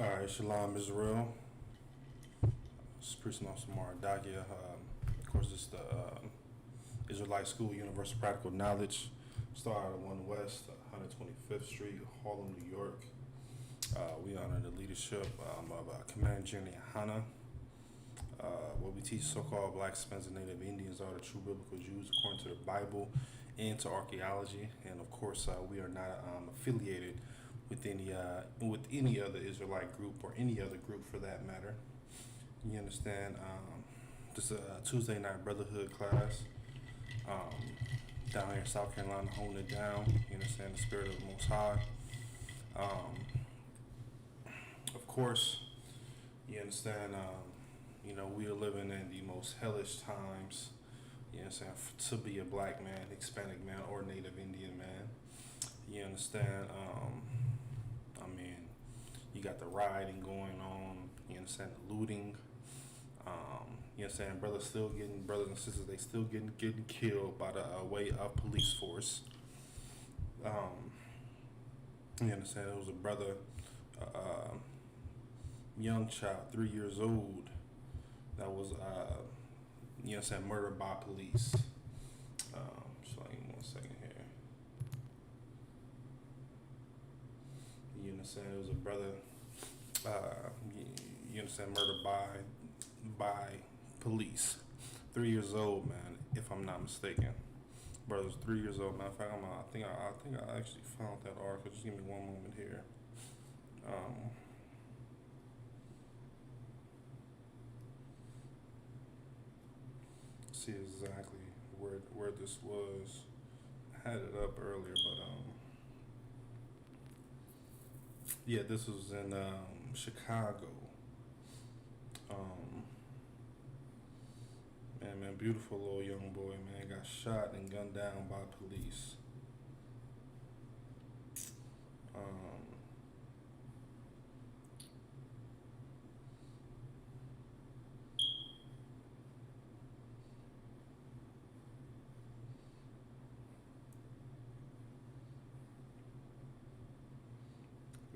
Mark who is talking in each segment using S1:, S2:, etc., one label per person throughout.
S1: Alright, Shalom Israel. It's Priest Officer Dagia. Of course, it's the Israelite School, Universal Practical Knowledge. Started at 1 West, 125th Street, Harlem, New York. We honor the leadership of Commander General YAHANNA. What we teach so-called blacks, Hispanics, and Native Indians are the true biblical Jews according to the Bible and to archaeology. And of course, we are not affiliated with any other Israelite group or any other group for that matter. You understand? This is a Tuesday night Brotherhood class down here in South Carolina, holding it down. You understand? The spirit of the Most High. Of course, you understand. We are living in the most hellish times. You understand? To be a black man, Hispanic man, or Native Indian man. You understand? You got the rioting going on. You understand? The looting. You understand? Brothers and sisters, they still getting killed by the way of police force. You understand? There was a brother, young child, 3 years old, that was, murdered by police. So give me 1 second here. You understand? It was a brother, murdered by police. 3 years old, man, if I'm not mistaken. Brother's 3 years old. Matter of fact, I think I actually found that article. Just give me 1 moment here. See exactly where this was. I had it up earlier, but yeah, this was in Chicago. Man, beautiful little young boy, man, got shot and gunned down by police.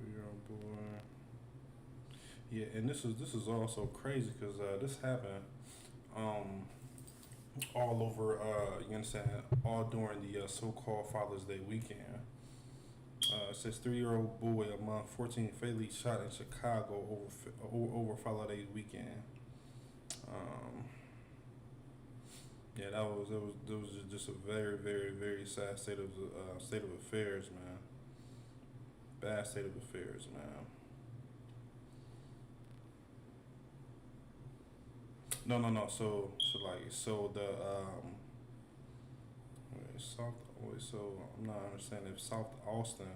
S1: 3-year-old boy. Yeah, and this is also crazy because this happened all over. You understand? All during the so-called Father's Day weekend. It says 3-year-old boy among 14 fatally shot in Chicago over Father's Day weekend. Yeah, that was just a very, very, very sad state of affairs, man. Bad state of affairs, man. No. So I'm not understanding if South Austin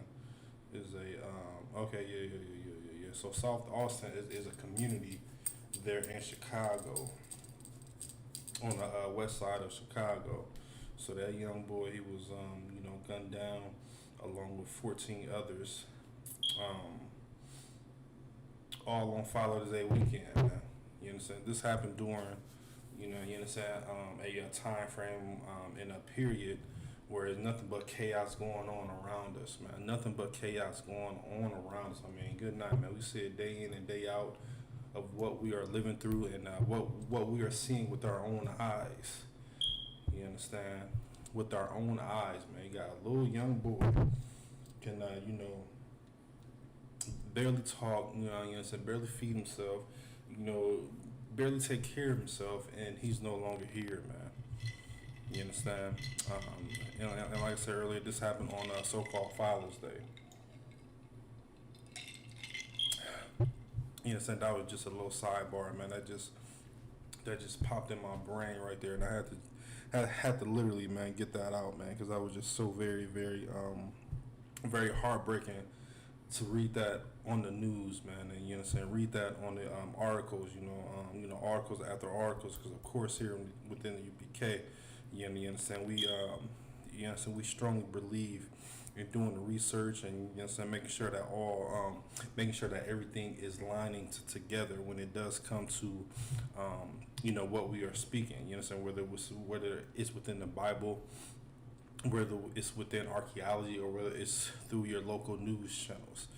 S1: is a okay, yeah. So South Austin is a community there in Chicago, on the west side of Chicago. So that young boy, he was gunned down along with 14 others, all on Father's Day weekend, man. You understand? This happened during, a time frame in a period where there's nothing but chaos going on around us, man. Nothing but chaos going on around us. I mean, good night, man. We see it day in and day out of what we are living through and what we are seeing with our own eyes. You understand? With our own eyes, man. You got a little young boy can barely talk, barely feed himself, barely take care of himself, and he's no longer here, man. You understand? And like I said earlier, this happened on so-called Father's Day. You understand? That was just a little sidebar, man. That just popped in my brain right there, and I had to literally, man, get that out, man, because that was just so very, very, very heartbreaking to read that on the news, man, and read that on the articles, articles after articles, because of course here within the UPK, you understand, we strongly believe in doing the research and making sure that everything is lining together when it does come to what we are speaking. Whether it's within the Bible, whether it's within archaeology, or whether it's through your local news channels.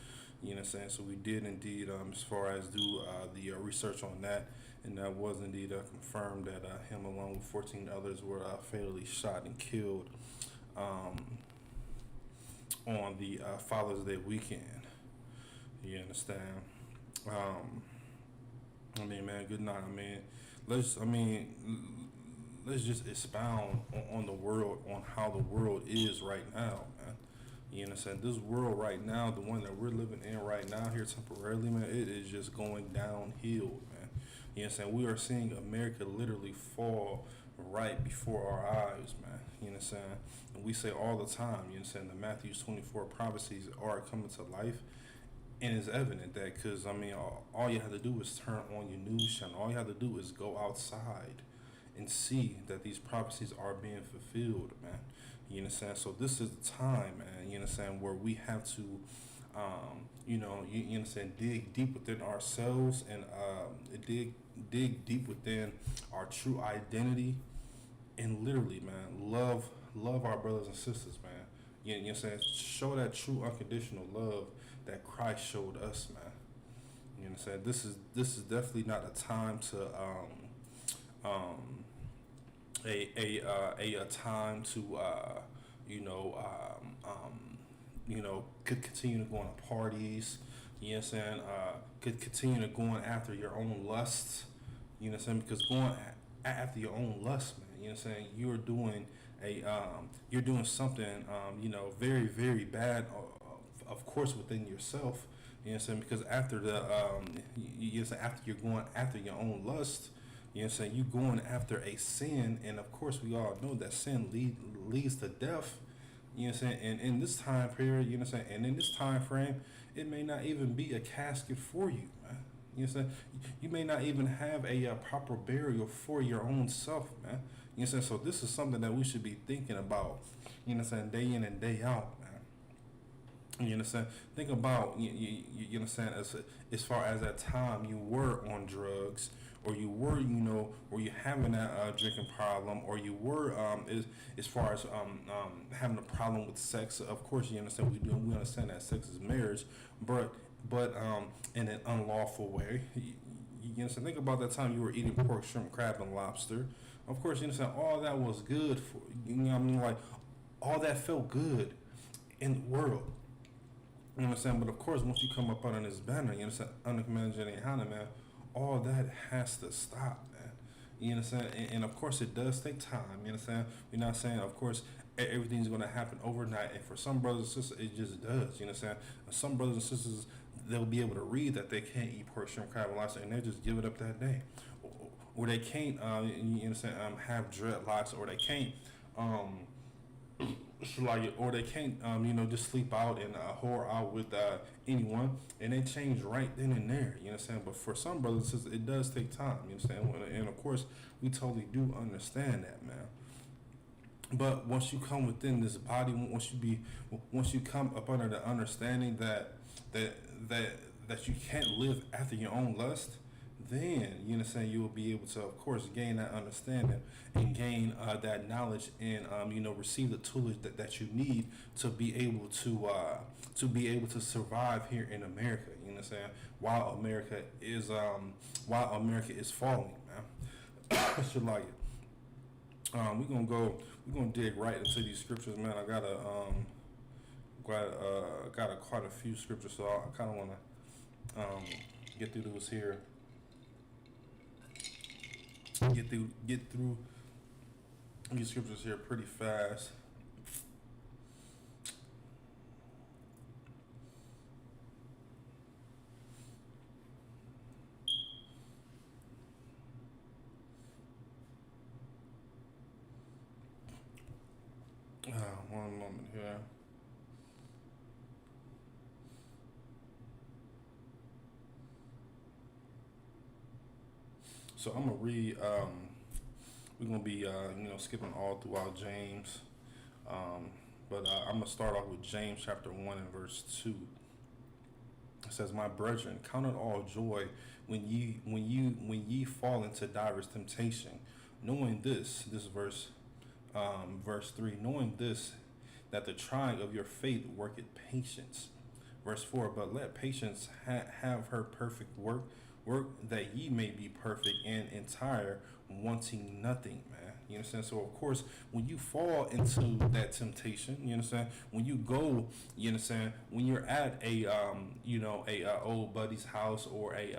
S1: You know what I'm saying? So we did indeed, as far as do the research on that, and that was indeed confirmed that him along with 14 others were fatally shot and killed um, on the Father's Day weekend. You understand? Um, I mean, man, good night. Let's just expound on the world, on how the world is right now, man. You understand? This world right now, the one that we're living in right now here temporarily, man, it is just going downhill, man. You understand? We are seeing America literally fall right before our eyes, man. You understand? And we say all the time, you understand, the Matthew 24 prophecies are coming to life. And it's evident that, because, all you have to do is turn on your news channel. All you have to do is go outside and see that these prophecies are being fulfilled, man. You understand? So this is the time, man, you understand, where we have to, you understand, dig deep within ourselves and dig deep within our true identity and literally, man, love our brothers and sisters, man. You know what I'm saying? Show that true unconditional love that Christ showed us, man. You know what I'm saying? This is definitely not a time to a time to could continue to go on parties. You know what I'm saying? Could continue to going after your own lusts. You know what I'm saying? Because going after your own lust, man. You know what I'm saying? You're doing something very, very bad, of course, within yourself. You know what I'm saying? Because after after you're going after your own lust, you know what I'm saying, you going after a sin, and of course we all know that sin leads to death. You know what I'm saying? And in this time period, you know what I'm saying, and in this time frame, it may not even be a casket for you, man. You know what I'm saying? You may not even have a proper burial for your own self, man. You know what I'm saying? So this is something that we should be thinking about, you know what I'm saying, day in and day out, man. You understand? Think about you understand, as far as that time you were on drugs, or you were or you having that drinking problem, or you were as far as having a problem with sex. Of course, you understand, we understand that sex is marriage, but in an unlawful way. You understand? Think about that time you were eating pork, shrimp, crab, and lobster. Of course, you understand, all that was good for you. Know what I mean? Like, all that felt good in the world. You know what I'm saying? But of course, once you come up under this banner, you understand, under Commander YAHANNA, man, all that has to stop, man. You understand? And of course, it does take time. You understand? We're not saying, of course, everything's going to happen overnight. And for some brothers and sisters, it just does. You understand? And some brothers and sisters, they'll be able to read that they can't eat pork, shrimp, crab, and lobster, and they just give it up that day. Or they can't, you understand, have dreadlocks, or they can't, or they can't, just sleep out and whore out with anyone, and they change right then and there. You understand? But for some brothers, it does take time. You understand? And of course, we totally do understand that, man. But once you come within this body, once you come up under the understanding that you can't live after your own lust, then you understand, you will be able to, of course, gain that understanding and gain that knowledge, and receive the tools that you need to be able to survive here in America. You know what I'm saying? While America is falling, man. I should like it. We're gonna dig right into these scriptures, man. I got quite a few scriptures, so I kind of want to get through those here. Get through these scriptures here pretty fast. One moment here. So I'm gonna read. We're gonna be skipping all throughout James, but I'm gonna start off with James chapter 1 and verse 2. It says, "My brethren, count it all joy when ye fall into diverse temptation, knowing this verse 3, knowing this, that the trying of your faith worketh patience. verse 4, but let patience have her perfect work that ye may be perfect and entire, wanting nothing, man. You understand? So of course, when you fall into that temptation, you understand? When you go, you understand? When you're at a old buddy's house, or a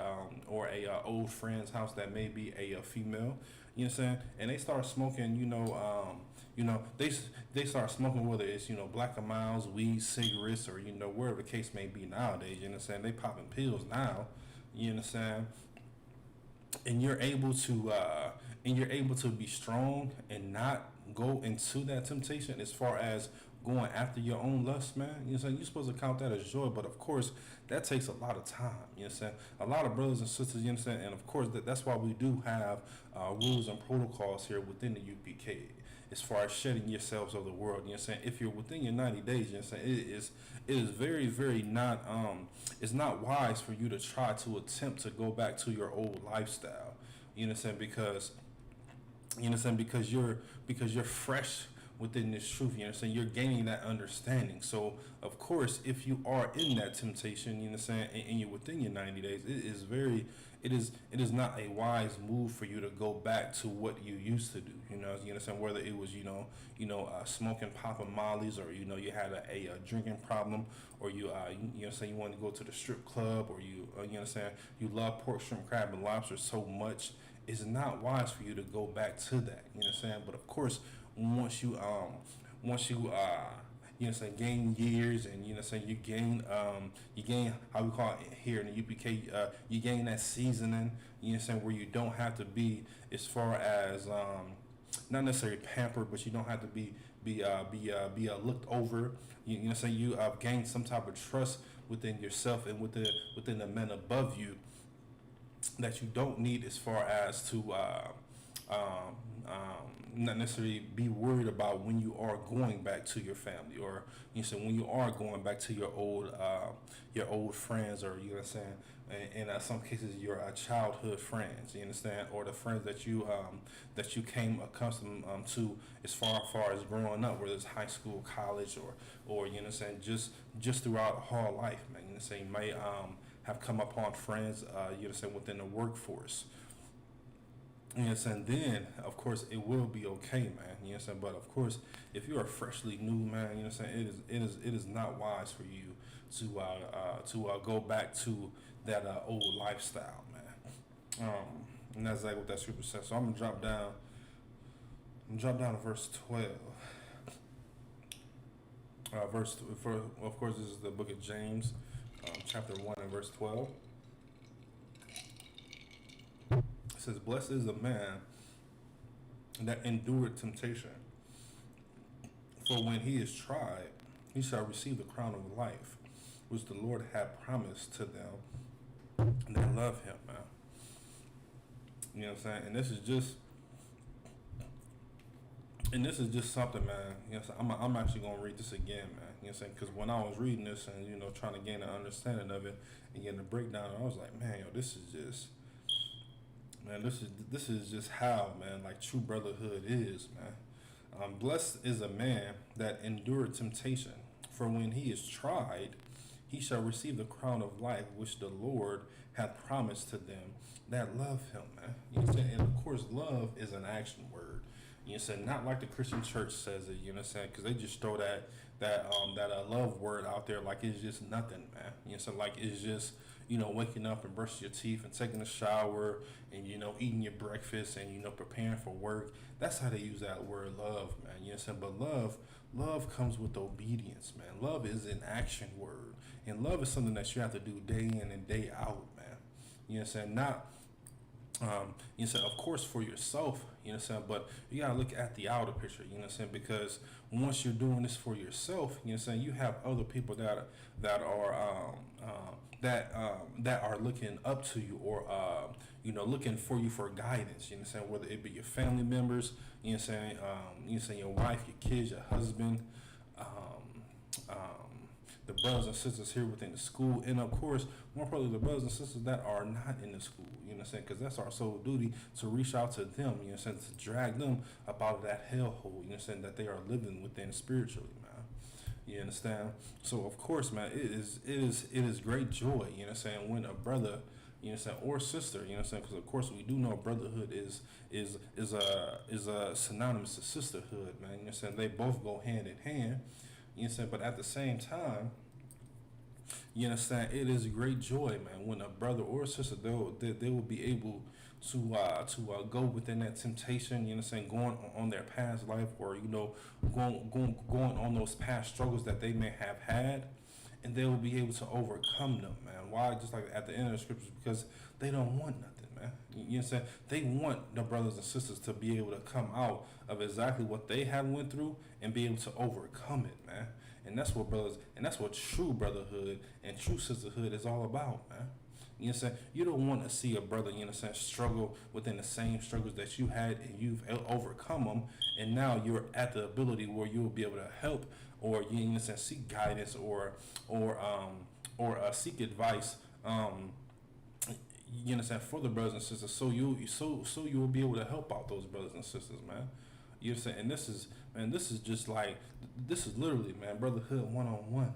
S1: old friend's house that may be a female, you understand? And they start smoking, they start smoking, whether it's Black and Miles, weed, cigarettes, or wherever the case may be nowadays. You understand? They popping pills now. You understand? And you're able to be strong and not go into that temptation, as far as going after your own lust, man. You know what I'm saying? You're supposed to count that as joy, but of course that takes a lot of time. You know what I'm saying? A lot of brothers and sisters, you understand, and of course that's why we do have rules and protocols here within the UPK, as far as shedding yourselves of the world. You know what I'm saying? If you're within your 90 days, you know what I'm saying, it is very, very not it's not wise for you to try to attempt to go back to your old lifestyle. You know what I'm saying? Because you're fresh within this truth. You know what I'm saying? You're gaining that understanding. So of course, if you are in that temptation, you know what I'm saying, and you're within your 90 days, it is not a wise move for you to go back to what you used to do. You understand? Whether it was smoking, popping mollies, or you had a drinking problem, or you you want to go to the strip club, or you understand, you love pork, shrimp, crab, and lobster so much. It's not wise for you to go back to that. You know what I'm saying? But of course, once you gain years, and you gain how we call it here in the UPK, you gain that seasoning, you know what I'm saying, where you don't have to be, as far as not necessarily pampered, but you don't have to be looked over. You know what I'm saying? You gain some type of trust within yourself and within the men above you, that you don't need, as far as to not necessarily be worried about when you are going back to your family, or when you are going back to your old friends, or you know what I'm saying, in some cases your childhood friends, you understand, or the friends that you came accustomed to, as far as growing up, whether it's high school, college, or you know what I'm saying, just throughout whole life, man. You know what I'm saying? You may have come upon friends, you know what I'm saying, within the workforce. You know what I'm saying? Then, of course, it will be okay, man. You know what I'm saying? But of course, if you are freshly new, man, you know what I'm saying, it is not wise for you to go back to that old lifestyle, man. And that's like what that scripture says. So I'm gonna drop down to verse 12. Of course, this is the book of James, chapter 1 and verse 12. It says, blessed is the man that endured temptation, for when he is tried, he shall receive the crown of life, which the Lord hath promised to them that love him, man. You know what I'm saying? And this is just something, man. You know what I'm saying? I'm actually going to read this again, man. You know what I'm saying? Because when I was reading this and, trying to gain an understanding of it and getting a breakdown, I was like, man, this is just how, man, like true brotherhood is, man. Blessed is a man that endured temptation, for when he is tried, he shall receive the crown of life, which the Lord hath promised to them that love him, man. You know what I'm saying? And of course, love is an action word. You know what I'm saying? Not like the Christian church says it, you know what I'm saying? Because they just throw that love word out there like it's just nothing, man. You know what I'm saying? Like it's just, waking up and brushing your teeth and taking a shower and, eating your breakfast and, preparing for work. That's how they use that word love, man. You know what I'm saying? But love comes with obedience, man. Love is an action word. And love is something that you have to do day in and day out, man. You know what I'm saying? Not, you know what I'm saying, of course for yourself, you know what I'm saying, but you gotta look at the outer picture, you know what I'm saying, because once you're doing this for yourself, you know what I'm saying, you have other people that are looking up to you, or looking for you for guidance, you know what I'm saying, whether it be your family members, you know what I'm saying, your wife, your kids, your husband, the brothers and sisters here within the school, and of course, more probably the brothers and sisters that are not in the school, you know what I'm saying, because that's our sole duty, to reach out to them, you know what I'm saying, to drag them up out of that hellhole, you know what I'm saying, that they are living within spiritually, man. You understand? So of course, man, it is great joy. You know what I'm saying? When a brother, you know what I'm saying, or sister, you know what I'm saying? Because of course we do know brotherhood is a synonymous to sisterhood, man. You know what I'm saying? They both go hand in hand. You know what I'm saying? But at the same time, you understand? It is great joy, man, when a brother or a sister they will be able to go within that temptation. You know, what I'm saying, going on their past life, or going on those past struggles that they may have had, and they will be able to overcome them, man. Why? Just like at the end of the scriptures, because they don't want nothing, man. You know what I'm saying? They want the brothers and sisters to be able to come out of exactly what they have went through and be able to overcome it, man. And that's what brothers, and that's what true brotherhood and true sisterhood is all about, man. You know what I'm saying? You don't want to see a brother, you know what I'm saying, struggle within the same struggles that you had, and you've overcome them, and now you're at the ability where you'll be able to help, or you know what I'm saying, seek guidance, or seek advice, you know what I'm saying, for the brothers and sisters, so you will be able to help out those brothers and sisters, man. You know what I'm saying? And this is just like, this is literally, man, brotherhood 1-on-1, man.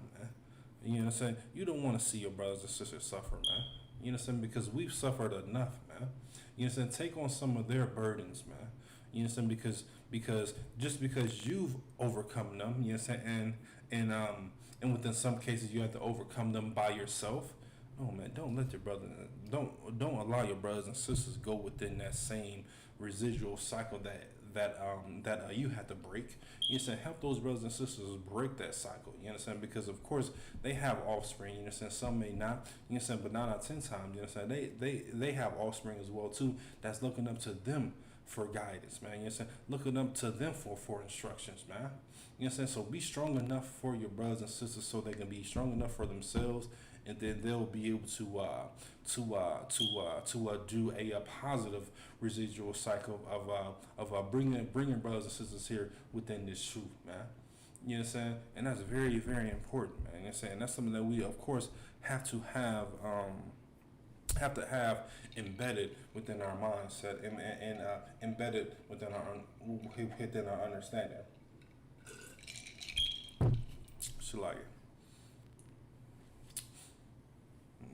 S1: You know what I'm saying? You don't want to see your brothers and sisters suffer, man. You know what I'm saying? Because we've suffered enough, man. You know what I'm saying? Take on some of their burdens, man. You know what I'm saying? Because just because you've overcome them, you know what I'm saying, and within some cases you have to overcome them by yourself. No, man, don't let your brother, don't allow your brothers and sisters go within that same residual cycle that you had to break. You understand? Help those brothers and sisters break that cycle. You understand? Because of course they have offspring. You understand? Some may not. You understand? But 9 out of 10 times, you understand? They have offspring as well too. That's looking up to them for guidance, man. You understand? Looking up to them for instructions, man. You understand? So be strong enough for your brothers and sisters so they can be strong enough for themselves, and then they'll be able to do a positive residual cycle of bringing brothers and sisters here within this truth, man. You know what I'm saying? And that's very, very important, man. You know what I'm saying? That's something that we of course have to have embedded within our mindset, and embedded within our understanding. Should like it.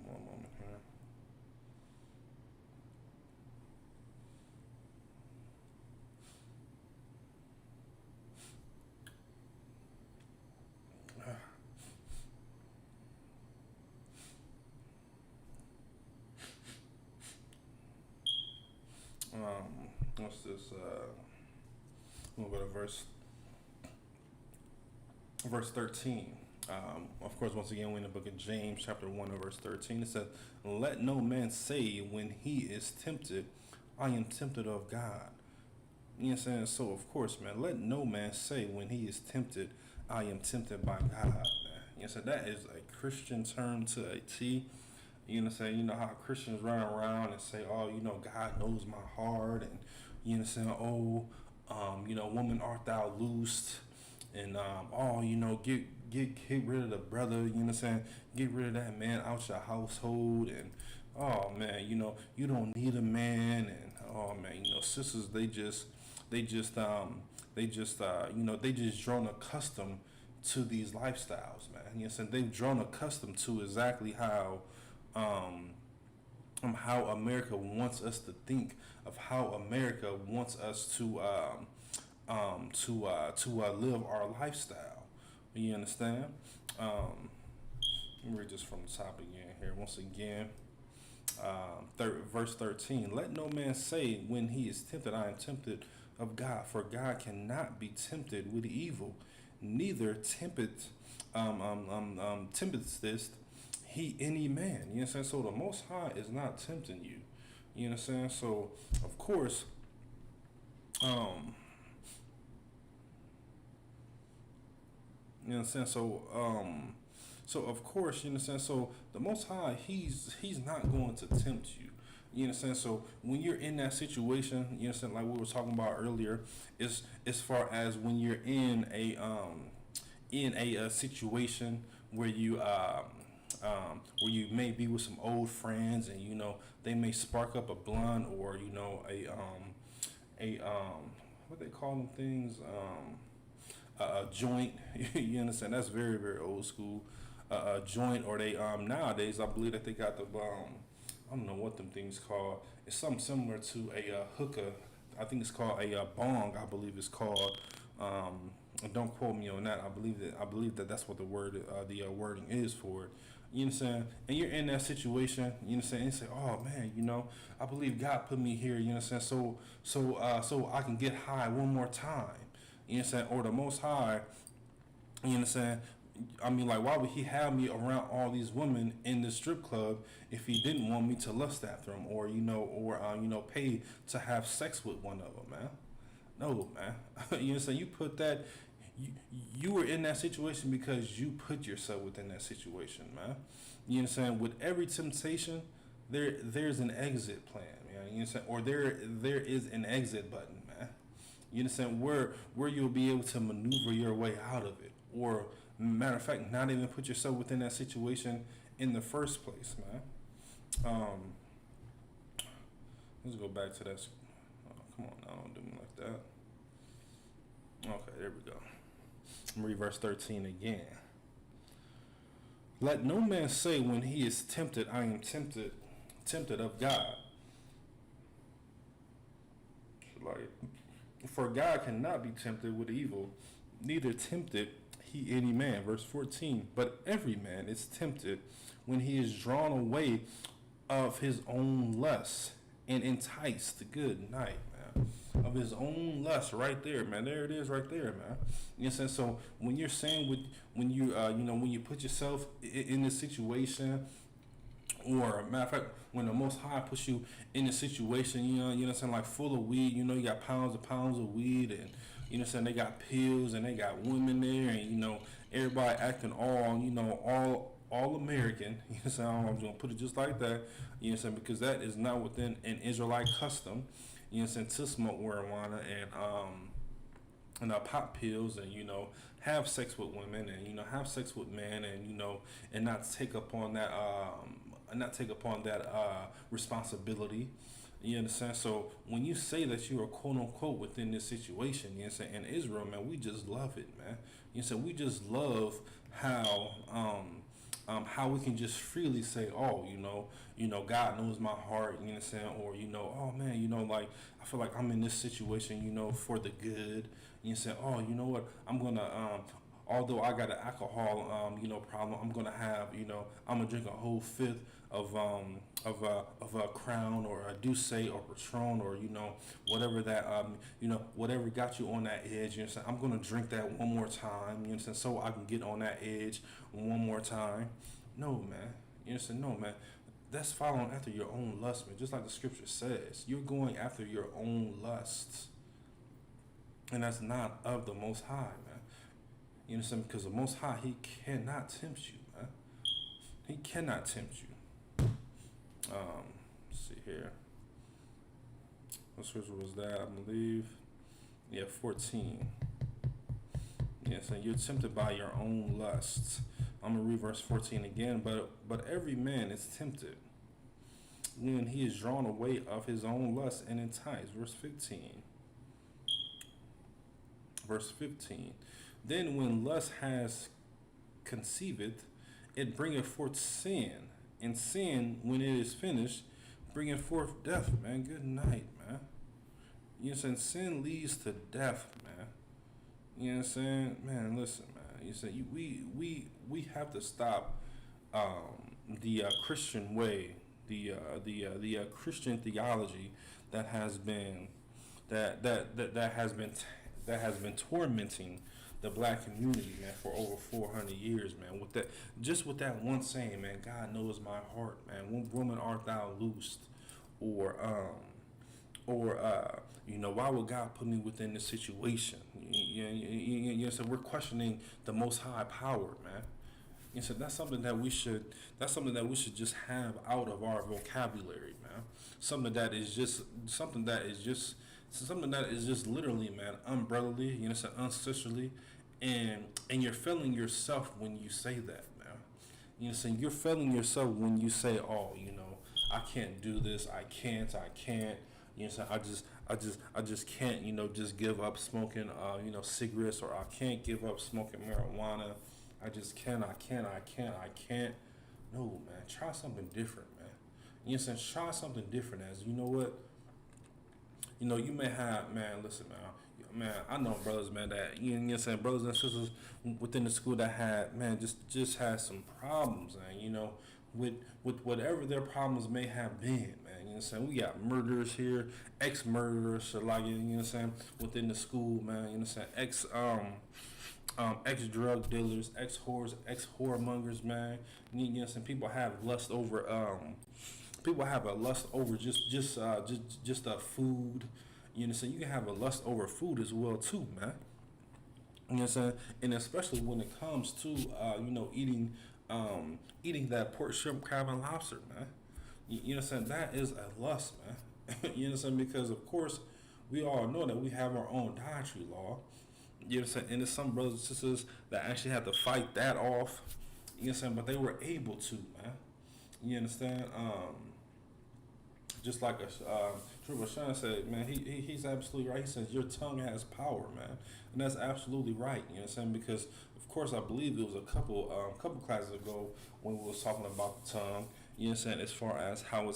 S1: One moment here. What's this? We'll go to verse 13. Of course, once again, we're in the book of James, chapter 1, and verse 13. It says, "Let no man say when he is tempted, I am tempted of God." You know what I'm saying? So, of course, man, let no man say when he is tempted, I am tempted by God, man. You know what I'm saying? That is a Christian term to a T. You know what I'm saying? You know how Christians run around and say, oh, God knows my heart, and, you know what I'm saying, oh, woman, art thou loosed, and, oh, get rid of the brother, you know what I'm saying? Get rid of that man out your household, and, oh, man, you don't need a man, and, oh, man, sisters, they just grown accustomed to these lifestyles, man. You know what I'm saying? They've grown accustomed to exactly how America wants us to think, of how America wants us to live our lifestyle. You understand? Let me read this from the top again here. Once again, verse 13. Let no man say when he is tempted, I am tempted of God, for God cannot be tempted with evil, neither tempteth he any man. You know what I'm saying? So the Most High is not tempting you. You know what I'm saying? So of course, you know what I'm saying? So of course, you know what I'm saying? So the Most High, he's not going to tempt you. You know what I'm saying? So when you're in that situation, you know what I'm saying, like we were talking about earlier, is as far as when you're in a situation where you may be with some old friends, and they may spark up a blunt, or what they call them things, a joint. You understand? That's very, very old school. A joint, or they nowadays I believe that they got the I don't know what them things called. It's something similar to a hookah. I think it's called a bong. I believe it's called. Don't quote me on that. I believe that that's what the wording is for it. You know what I'm saying? And you're in that situation. You know what I'm saying? And you say, "Oh man, I believe God put me here." You know what I'm saying? So I can get high one more time. You know what I'm saying? Or the Most High. You know what I'm saying? I mean, like, why would he have me around all these women in the strip club if he didn't want me to lust after them, or pay to have sex with one of them, man? No, man. You know what I'm saying? You put that. You were in that situation because you put yourself within that situation, man. You know what I'm saying? With every temptation, there's an exit plan, man. You know what I'm saying? Or there is an exit button, man. You know what I'm saying? Where you'll be able to maneuver your way out of it, or matter of fact, not even put yourself within that situation in the first place, man. Let's go back to that. Oh, come on, now, don't do me like that. Okay, there we go. I'm read verse 13 again. Let no man say when he is tempted, I am tempted of God. Like, for God cannot be tempted with evil, neither tempted he any man. Verse 14. But every man is tempted when he is drawn away of his own lust and enticed. Good night, man. Of his own lust, right there, man. There it is, right there, man. You know what I'm saying? So when you're saying when you put yourself in this situation, or matter of fact, when the Most High puts you in a situation, you know what I'm saying, like full of weed, you got pounds of weed, and you know what I'm saying, they got pills and they got women there, and everybody acting all American. You know what I'm saying? I'm gonna put it just like that. You know what I'm saying? Because that is not within an Israelite custom. You know what I'm saying? To smoke marijuana and pop pills, and have sex with women, and have sex with men, and not take upon that responsibility. You understand? So when you say that you are quote unquote within this situation, you know what I'm saying, in Israel, man, we just love it, man. You know what I'm saying? We just love how we can just freely say, oh, God knows my heart, you know what I'm saying, or oh man, like I feel like I'm in this situation, for the good. You know what I'm saying? Oh, you know what? I'm gonna although I got an alcohol problem, I'm gonna have I'm gonna drink a whole fifth of a Crown or a Douce or Patron, or whatever that whatever got you on that edge. You know what I'm saying? I'm gonna drink that one more time. You know what I'm saying? So I can get on that edge one more time. No, man. You know what I'm saying? No, man. That's following after your own lust, man. Just like the scripture says, you're going after your own lusts, and that's not of the Most High, man. You know what I'm saying? Because the Most High, He cannot tempt you, man. He cannot tempt you. Let's see here. What scripture was that? I believe. Yeah, 14. Yeah, so you're tempted by your own lusts. I'm gonna read verse 14 again. But every man is tempted when he is drawn away of his own lust and enticed. Verse 15. Verse 15. Then when lust has conceived, it bringeth forth sin. And sin, when it is finished, bringeth forth death, man. Good night, man. You know what I'm saying? Sin leads to death, man. You know what I'm saying? Man, listen, man. You say we have to stop the Christian way, the Christian theology that has been tormenting the black community, man, for over 400 years, man. With that one saying, man, God knows my heart, man. When woman art thou loosed, or why would God put me within this situation? So we're questioning the Most High power, man. So that's something that we should just have out of our vocabulary, man. Something that is just literally, man, unbrotherly, unsisterly, and you're failing yourself when you say that, man. You're failing yourself when you say, oh, I can't do this, I can't, You know what I'm saying? I just can't, just give up smoking, cigarettes, or I can't give up smoking marijuana. I can't. No, man, try something different, man. You know what I'm saying? Try something different. As you know what, you may have, man. Listen, man, I know brothers, man, that you know what I'm saying, brothers and sisters within the school that had, man, just had some problems, man. With whatever their problems may have been, man. You know what I'm saying? We got murderers here, ex-murderers, like, you know what I'm saying, within the school, man. You know what I'm saying? Ex drug dealers, ex whores, ex whoremongers, man. You know what I'm saying? People have a lust over just food. You know what I'm saying? You can have a lust over food as well too, man. You know what I'm saying? And especially when it comes to eating that pork, shrimp, crab, and lobster, man. You know what I'm saying? That is a lust, man. You know what I'm saying? Because of course we all know that we have our own dietary law. You know what I'm saying? And there's some brothers and sisters that actually had to fight that off. You know what I'm saying? But they were able to, man. You understand? Just like Trooper Sean said, man, he's absolutely right. He says your tongue has power, man, and that's absolutely right. You know what I'm saying? Because of course I believe it was a couple classes ago when we was talking about the tongue. You know what I'm saying? As far as how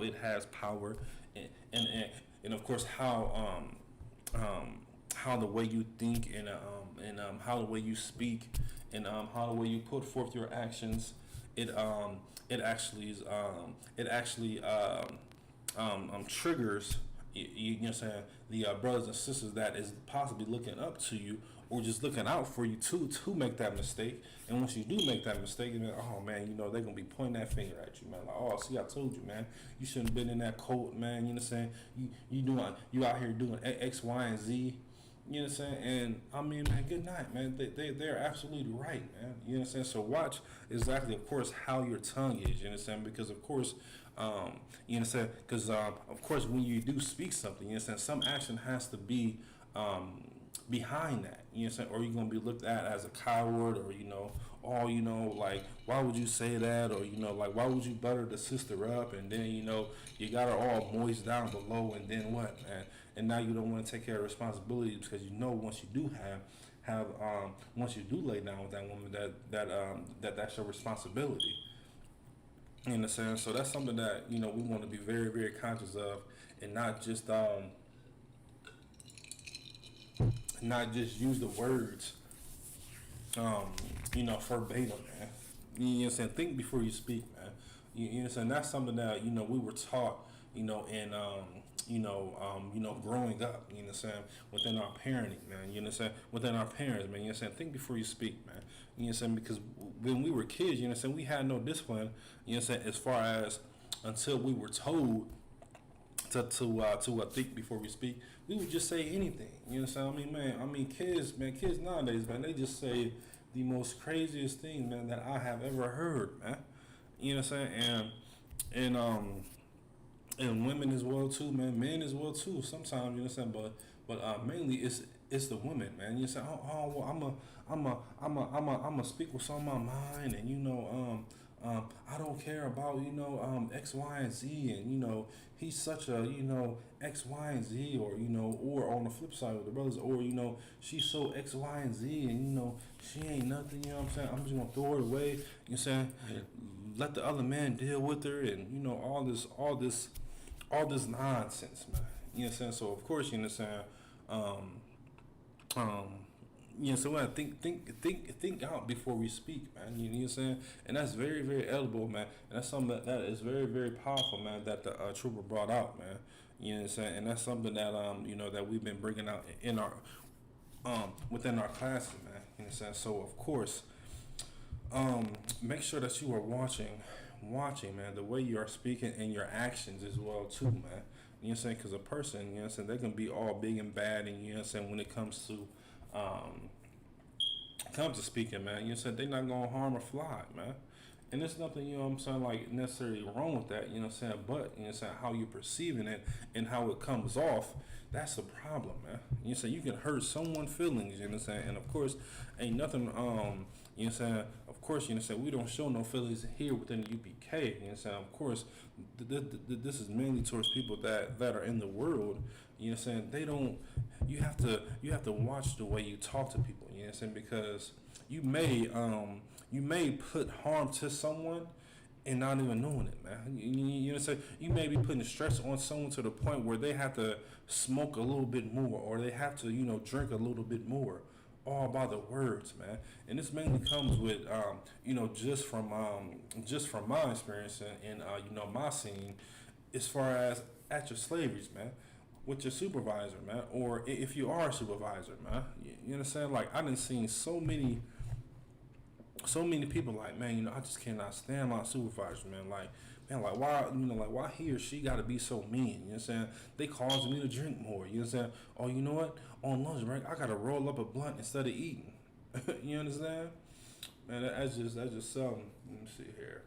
S1: it has power, and of course how the way you think and how the way you speak and how the way you put forth your actions, it actually triggers you know what I'm saying, the brothers and sisters that is possibly looking up to you or just looking out for you to make that mistake. And once you do make that mistake, and oh man, they're gonna be pointing that finger at you, man. Like, oh, see, I told you, man, you shouldn't have been in that cult, man. You know what I'm saying? You out here doing X, Y, and Z. You know what I'm saying? And I mean, man, good night, man. They're absolutely right, man. You know what I'm saying? So watch exactly, of course, how your tongue is. You know what I'm saying? Because of course, you know what I'm saying? Because of course, when you do speak something, you know what I'm saying, some action has to be behind that. You know what I'm saying? Or you're gonna be looked at as a coward, or like, why would you say that? Or like, why would you butter the sister up, and then you got her all moist down below, and then what, man? And now you don't want to take care of responsibilities because once you do once you do lay down with that woman, that's your responsibility. You know what I'm saying? So that's something that we want to be very, very conscious of, and not just use the words verbatim, man. You know what I'm saying? Think before you speak, man. You know what I'm saying? That's something that we were taught, in growing up. You know what I'm saying? Within our parenting, man. You know what I'm saying? Within our parents, man. You know what I'm saying? Think before you speak, man. You know what I'm saying? Because when we were kids, you know what I'm saying, we had no discipline. You know what I'm saying? As far as until we were told to think before we speak, we would just say anything. You know what I'm saying? I mean, kids nowadays, man, they just say the most craziest thing, man, that I have ever heard, man. You know what I'm saying? And women as well too, man. Men as well too. Sometimes, you know what I'm saying, but mainly it's the women, man. You know what I'm saying? Oh well, I'm a speak what's on my mind, and I don't care about X, Y, and Z, and he's such a X, Y, and Z, or on the flip side with the brothers, or she's so X, Y, and Z, and she ain't nothing. You know what I'm saying? I'm just gonna throw her away. You know what I'm saying? Let the other man deal with her, and all this nonsense, man. You know what I'm saying? So of course, you know what I'm saying. So we have to think out before we speak, man. You know what I'm saying? And that's very, very edible, man. And that's something that is very, very powerful, man, that the trooper brought out, man. You know what I'm saying? And that's something that that we've been bringing out in our within our classes, man. You know what I'm saying? So of course, make sure that you are watching, man, the way you are speaking and your actions as well too, man. You know what I'm saying? Because a person, you know what I'm saying, they can be all big and bad, and you know what I'm saying, when it comes to speaking, man, you know what I'm saying, they're not gonna harm a fly, man. And there's nothing, you know what I'm saying, like necessarily wrong with that, you know what I'm saying, but you know what I'm saying, how you're perceiving it and how it comes off, that's the problem, man. You know what I'm saying, you can hurt someone's feelings, you know what I'm saying, and of course ain't nothing You know what I'm saying? Of course, you know what I'm saying, we don't show no feelings here within the UPK. You know what I'm saying? Of course, this is mainly towards people that are in the world. You know what I'm saying? They don't. You have to watch the way you talk to people. You know what I'm saying? Because you may put harm to someone and not even knowing it, man. You know what I'm saying? You may be putting stress on someone to the point where they have to smoke a little bit more, or they have to, drink a little bit more, all by the words, man. And this mainly comes with, just from my experience and my scene, as far as at your slaveries, man, with your supervisor, man, or if you are a supervisor, man. You know what I'm saying? Like, I done seen so many people like, man, I just cannot stand my supervisor, man. Like, man, like why, like why he or she got to be so mean? You know what I'm saying? They cause me to drink more. You know what I'm saying? Oh, you know what? On lunch break, I got to roll up a blunt instead of eating. You understand? Man, that's just something. Let me see here.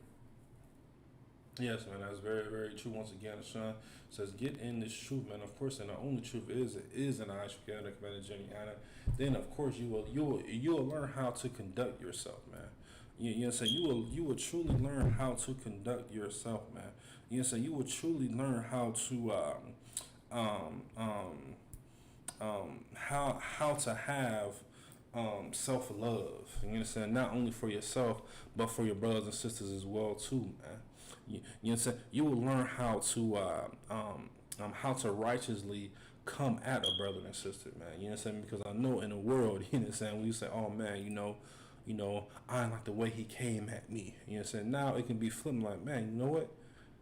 S1: Yes, man, that's very, very true. Once again, Sean says, "Get in this truth, man. Of course, and the only truth is in I.S.U.P.K. and the Jenny Anna. Then, of course, you will learn how to conduct yourself, man. You know what I'm saying? You will truly learn how to conduct yourself, man. You know what I'm saying? You will truly learn how to um um how to have self love. You know what I'm saying? Not only for yourself, but for your brothers and sisters as well too, man. You know what I'm saying? You will learn how to righteously come at a brother and sister, man. You know what I'm saying? Because I know in the world, you know what I'm saying, when you say, oh man, I don't like the way he came at me. You know what I'm saying? Now it can be flipping like, man, you know what?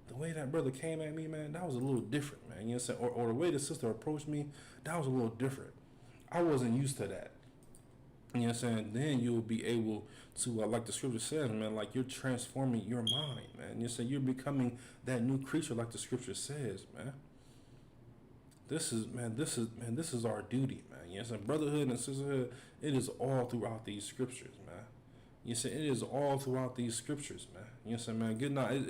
S1: The way that brother came at me, man, that was a little different, man. You know what I'm saying? Or the way the sister approached me, that was a little different. I wasn't used to that. You know what I'm saying? Then you'll be able to, like the scripture says, man, like you're transforming your mind, man. You know what I'm saying? You're becoming that new creature, like the scripture says, man. This is our duty, man. You know what I'm saying? Brotherhood and sisterhood, it is all throughout these scriptures, man. You know what I'm saying? It is all throughout these scriptures, man. You know what I'm saying, man? Good night.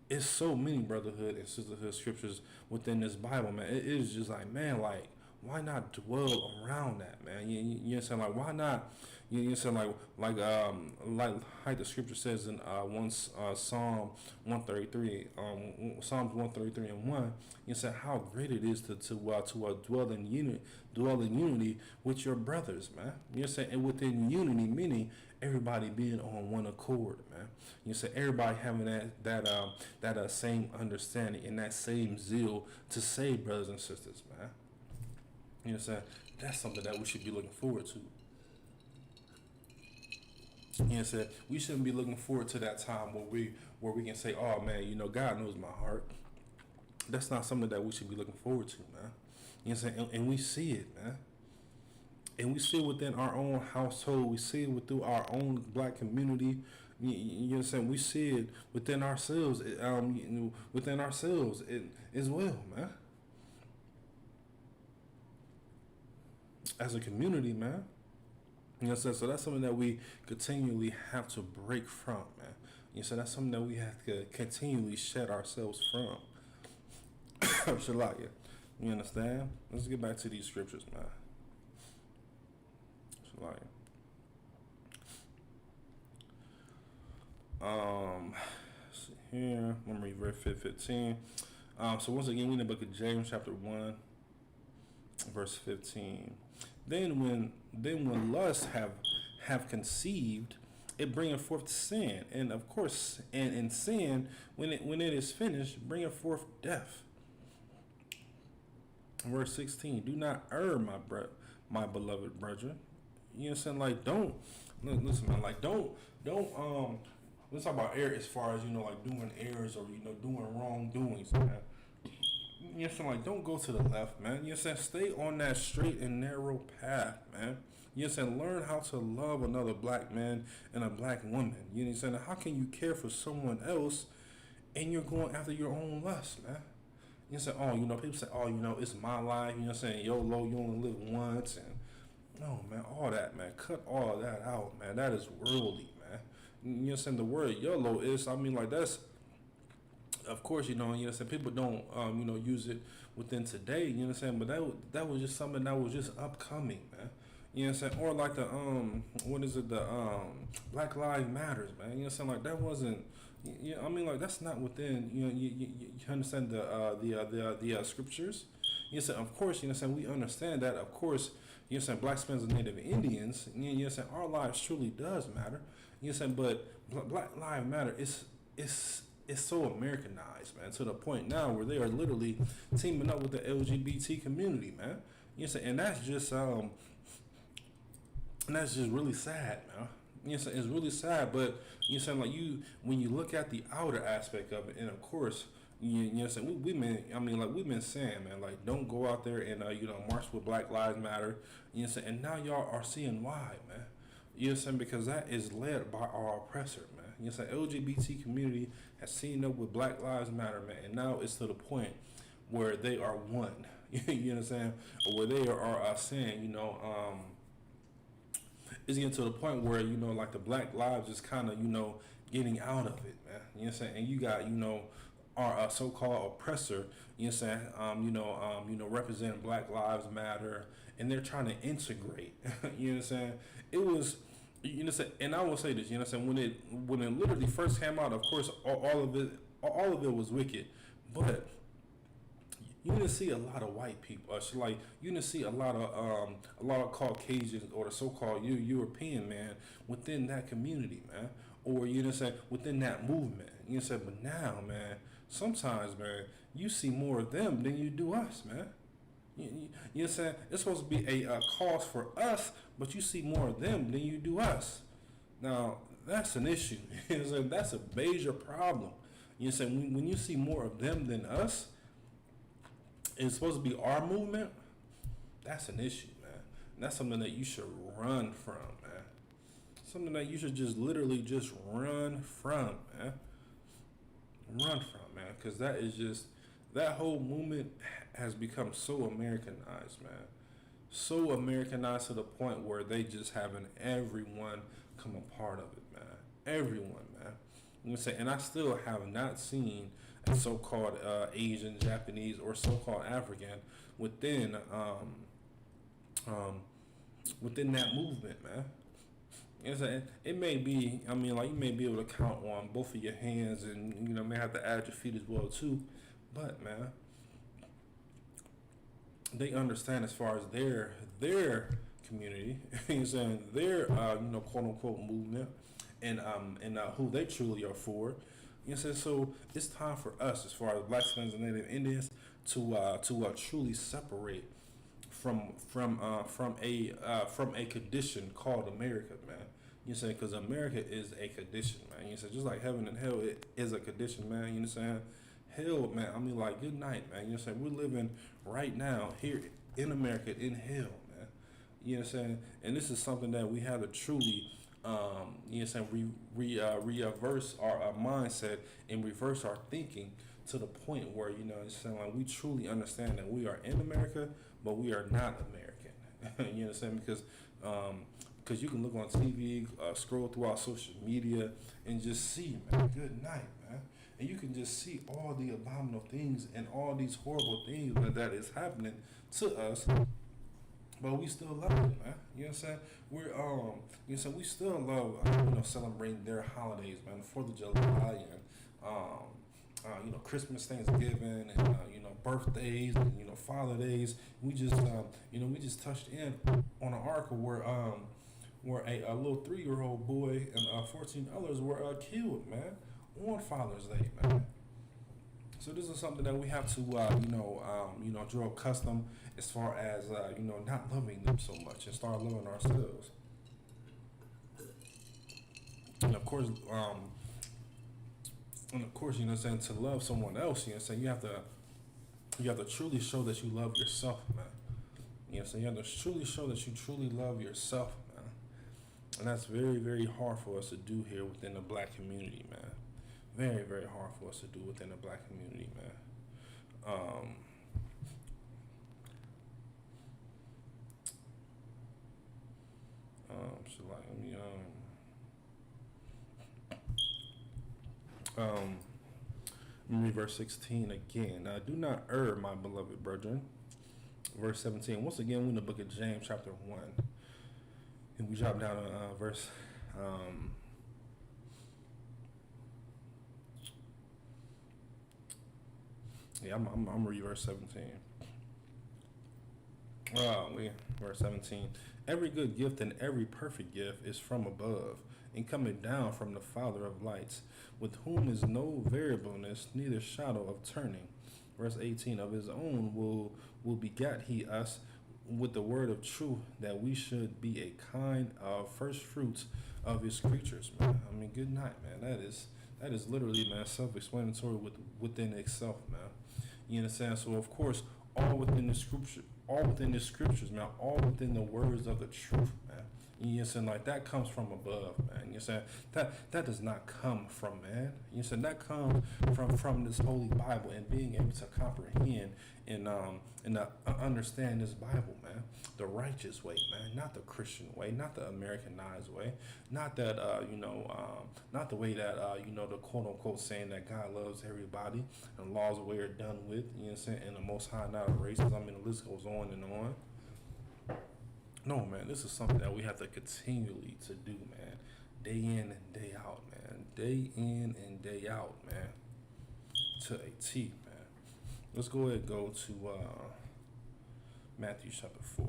S1: It's so many brotherhood and sisterhood scriptures within this Bible, man. It is just like, man, like, why not dwell around that, man? You know what I'm saying? Like, why not? You know what I'm saying? Like the scripture says in Psalm 133, Psalms 133 and 1. You said how great it is to dwell in unity with your brothers, man. You know what I'm saying? And within unity, meaning everybody being on one accord, man. You say everybody having that same understanding and that same zeal to save brothers and sisters, man. You know what I'm saying? That's something that we should be looking forward to. You know what I'm saying? We shouldn't be looking forward to that time where we can say, oh man, God knows my heart. That's not something that we should be looking forward to, man. You know what I'm saying? And we see it, man. And we see it within our own household. We see it through our own black community. You know what I'm saying? We see it within ourselves, as well, man. As a community, man. You know what I'm saying? So that's something that we continually have to break from, man. You know, so that's something that we have to continually shed ourselves from. Shalaya. You understand? Let's get back to these scriptures, man. Shalaya. Let's see here. I'm gonna read verse 15. So once again, we in the book of James, chapter 1, verse 15. Then when lust have conceived, it bringeth forth sin, and of course, and in sin, when it is finished, bringeth forth death. Verse 16. Do not err, my beloved brethren. You know what I'm saying? Like, don't listen, man. Like, don't let's talk about error as far as like doing errors or doing wrongdoings, man. You know what I'm saying? Like, don't go to the left, man. You know what I'm saying? Stay on that straight and narrow path, man. You know what I'm saying? Learn how to love another black man and a black woman. You know what I'm saying? How can you care for someone else and you're going after your own lust, man? You know what I'm saying? People say, it's my life. You know what I'm saying? YOLO, you only live once. And no, man, all that, man. Cut all that out, man. That is worldly, man. You know what I'm saying? The word YOLO is, like, that's, of course, you know what I'm saying? People don't, use it within today, you know what I'm saying? But that was just something that was just upcoming, man. You know what I'm saying? Or like the what is it? The Black Lives Matters, man. You know what I'm saying? Like that wasn't. I mean, like that's not within. You understand the scriptures. You know what I'm saying? Of course, you know what I'm saying. We understand that. Of course, you know what I'm saying. Black Spanish and Native Indians. You know what I'm saying. Our lives truly does matter. You know what I'm saying. But Black Lives Matter is so Americanized, man, to the point now where they are literally teaming up with the LGBT community, man. You know what I'm saying? And that's just really sad, man. You know what I'm saying? It's really sad, but you know what I'm saying? Like when you look at the outer aspect of it, and of course, you know what I'm saying? We've been, I mean, like we've been saying, man, like don't go out there and march with Black Lives Matter. You know what I'm saying? And now y'all are seeing why, man. You know what I'm saying? Because that is led by our oppressor, man. You know what I'm saying? LGBT community has seen up with Black Lives Matter, man, and now it's to the point where they are one. You know what I'm saying? Or where they are saying, it's getting to the point where like the Black lives is kind of getting out of it, man. You know what I'm saying? And you got our so-called oppressor, you know what I'm saying? Representing Black Lives Matter, and they're trying to integrate. You know what I'm saying? It was, you know what I'm saying? And I will say this, you know what I'm saying? When it literally first came out, of course, all of it was wicked, but you didn't see a lot of white people. Like you didn't see a lot of Caucasians or the so-called European man within that community, man, or you know what I'm saying, within that movement. You know what I'm saying? But now, man, sometimes, man, you see more of them than you do us, man. You know what I'm saying? It's supposed to be a cause for us, but you see more of them than you do us. Now that's an issue. You know what I'm saying? That's a major problem. You know what I'm saying? When you see more of them than us, it's supposed to be our movement. That's an issue, man. And that's something that you should run from, man. Something that you should just literally just run from, man. Run from, man. Because that whole movement has become so Americanized, man. So Americanized to the point where they just having everyone come a part of it, man. Everyone, man. You know what I'm saying? And I still have not seen a so-called Asian, Japanese, or so-called African within within that movement, man. You know what I'm saying? It may be, I mean, like you may be able to count on both of your hands, and may have to add your feet as well too. But man, they understand as far as their community, you know what I'm saying, their quote unquote movement, and who they truly are for. You know what I'm saying? So it's time for us, as far as Black Spanish and Native Indians, to truly separate from a condition called America, man. You know what I'm saying? Because America is a condition, man. You know what I'm saying? Just like heaven and hell, it is a condition, man. You know what I'm saying? Hell, man. I mean, like, good night, man. You know what I'm saying? We're living right now here in America in hell, man. You know what I'm saying? And this is something that we have to truly, you know what I'm saying, reverse our mindset and reverse our thinking to the point where, you know what I'm saying, like we truly understand that we are in America, but we are not American. You know what I'm saying? Because you can look on TV, scroll throughout social media, and just see, man, good night, man. And you can just see all the abominable things and all these horrible things that is happening to us, but we still love it, man. You know what I'm saying? We're you know, so we still love celebrating their holidays, man. 4th of July and Christmas, Thanksgiving, and birthdays, and Father days. We just we just touched in on an article where a little 3-year-old boy and 14 others were killed, man, on Father's Day, man. So this is something that we have to draw custom as far as not loving them so much and start loving ourselves. And of course, you know what I'm saying, to love someone else, you know what I'm saying, you have to truly show that you love yourself, man. You know what I'm saying? You have to truly show that you truly love yourself, man. And that's very, very hard for us to do here within the Black community, man. Very, very hard for us to do within the Black community, man. So like, let me read verse 16 again. Do not err, my beloved brethren. Verse 17. Once again, we're in the book of James, chapter 1. we drop down to verse. I'm gonna read verse 17. Verse 17. Every good gift and every perfect gift is from above, and coming down from the Father of lights, with whom is no variableness, neither shadow of turning. Verse 18. Of his own will begat he us with the word of truth, that we should be a kind of first fruits of his creatures, man. I mean, good night, man. That is literally, man, self-explanatory within itself, man. You understand? So of course, all within the scriptures, man, all within the words of the truth, man. You understand? Like that comes from above, man. You understand? That does not come from man. You understand? That comes from this holy Bible and being able to comprehend and understand this Bible, man. The righteous way, man, not the Christian way, not the Americanized way, not that not the way that the quote unquote saying that God loves everybody and laws are way are done with. You know what I'm saying? And the Most High not a racist. I mean, the list goes on and on. No, man, this is something that we have to continually to do, man. Day in and day out, man. Day in and day out, man. To a T, man. Let's go ahead and go to Matthew chapter 4.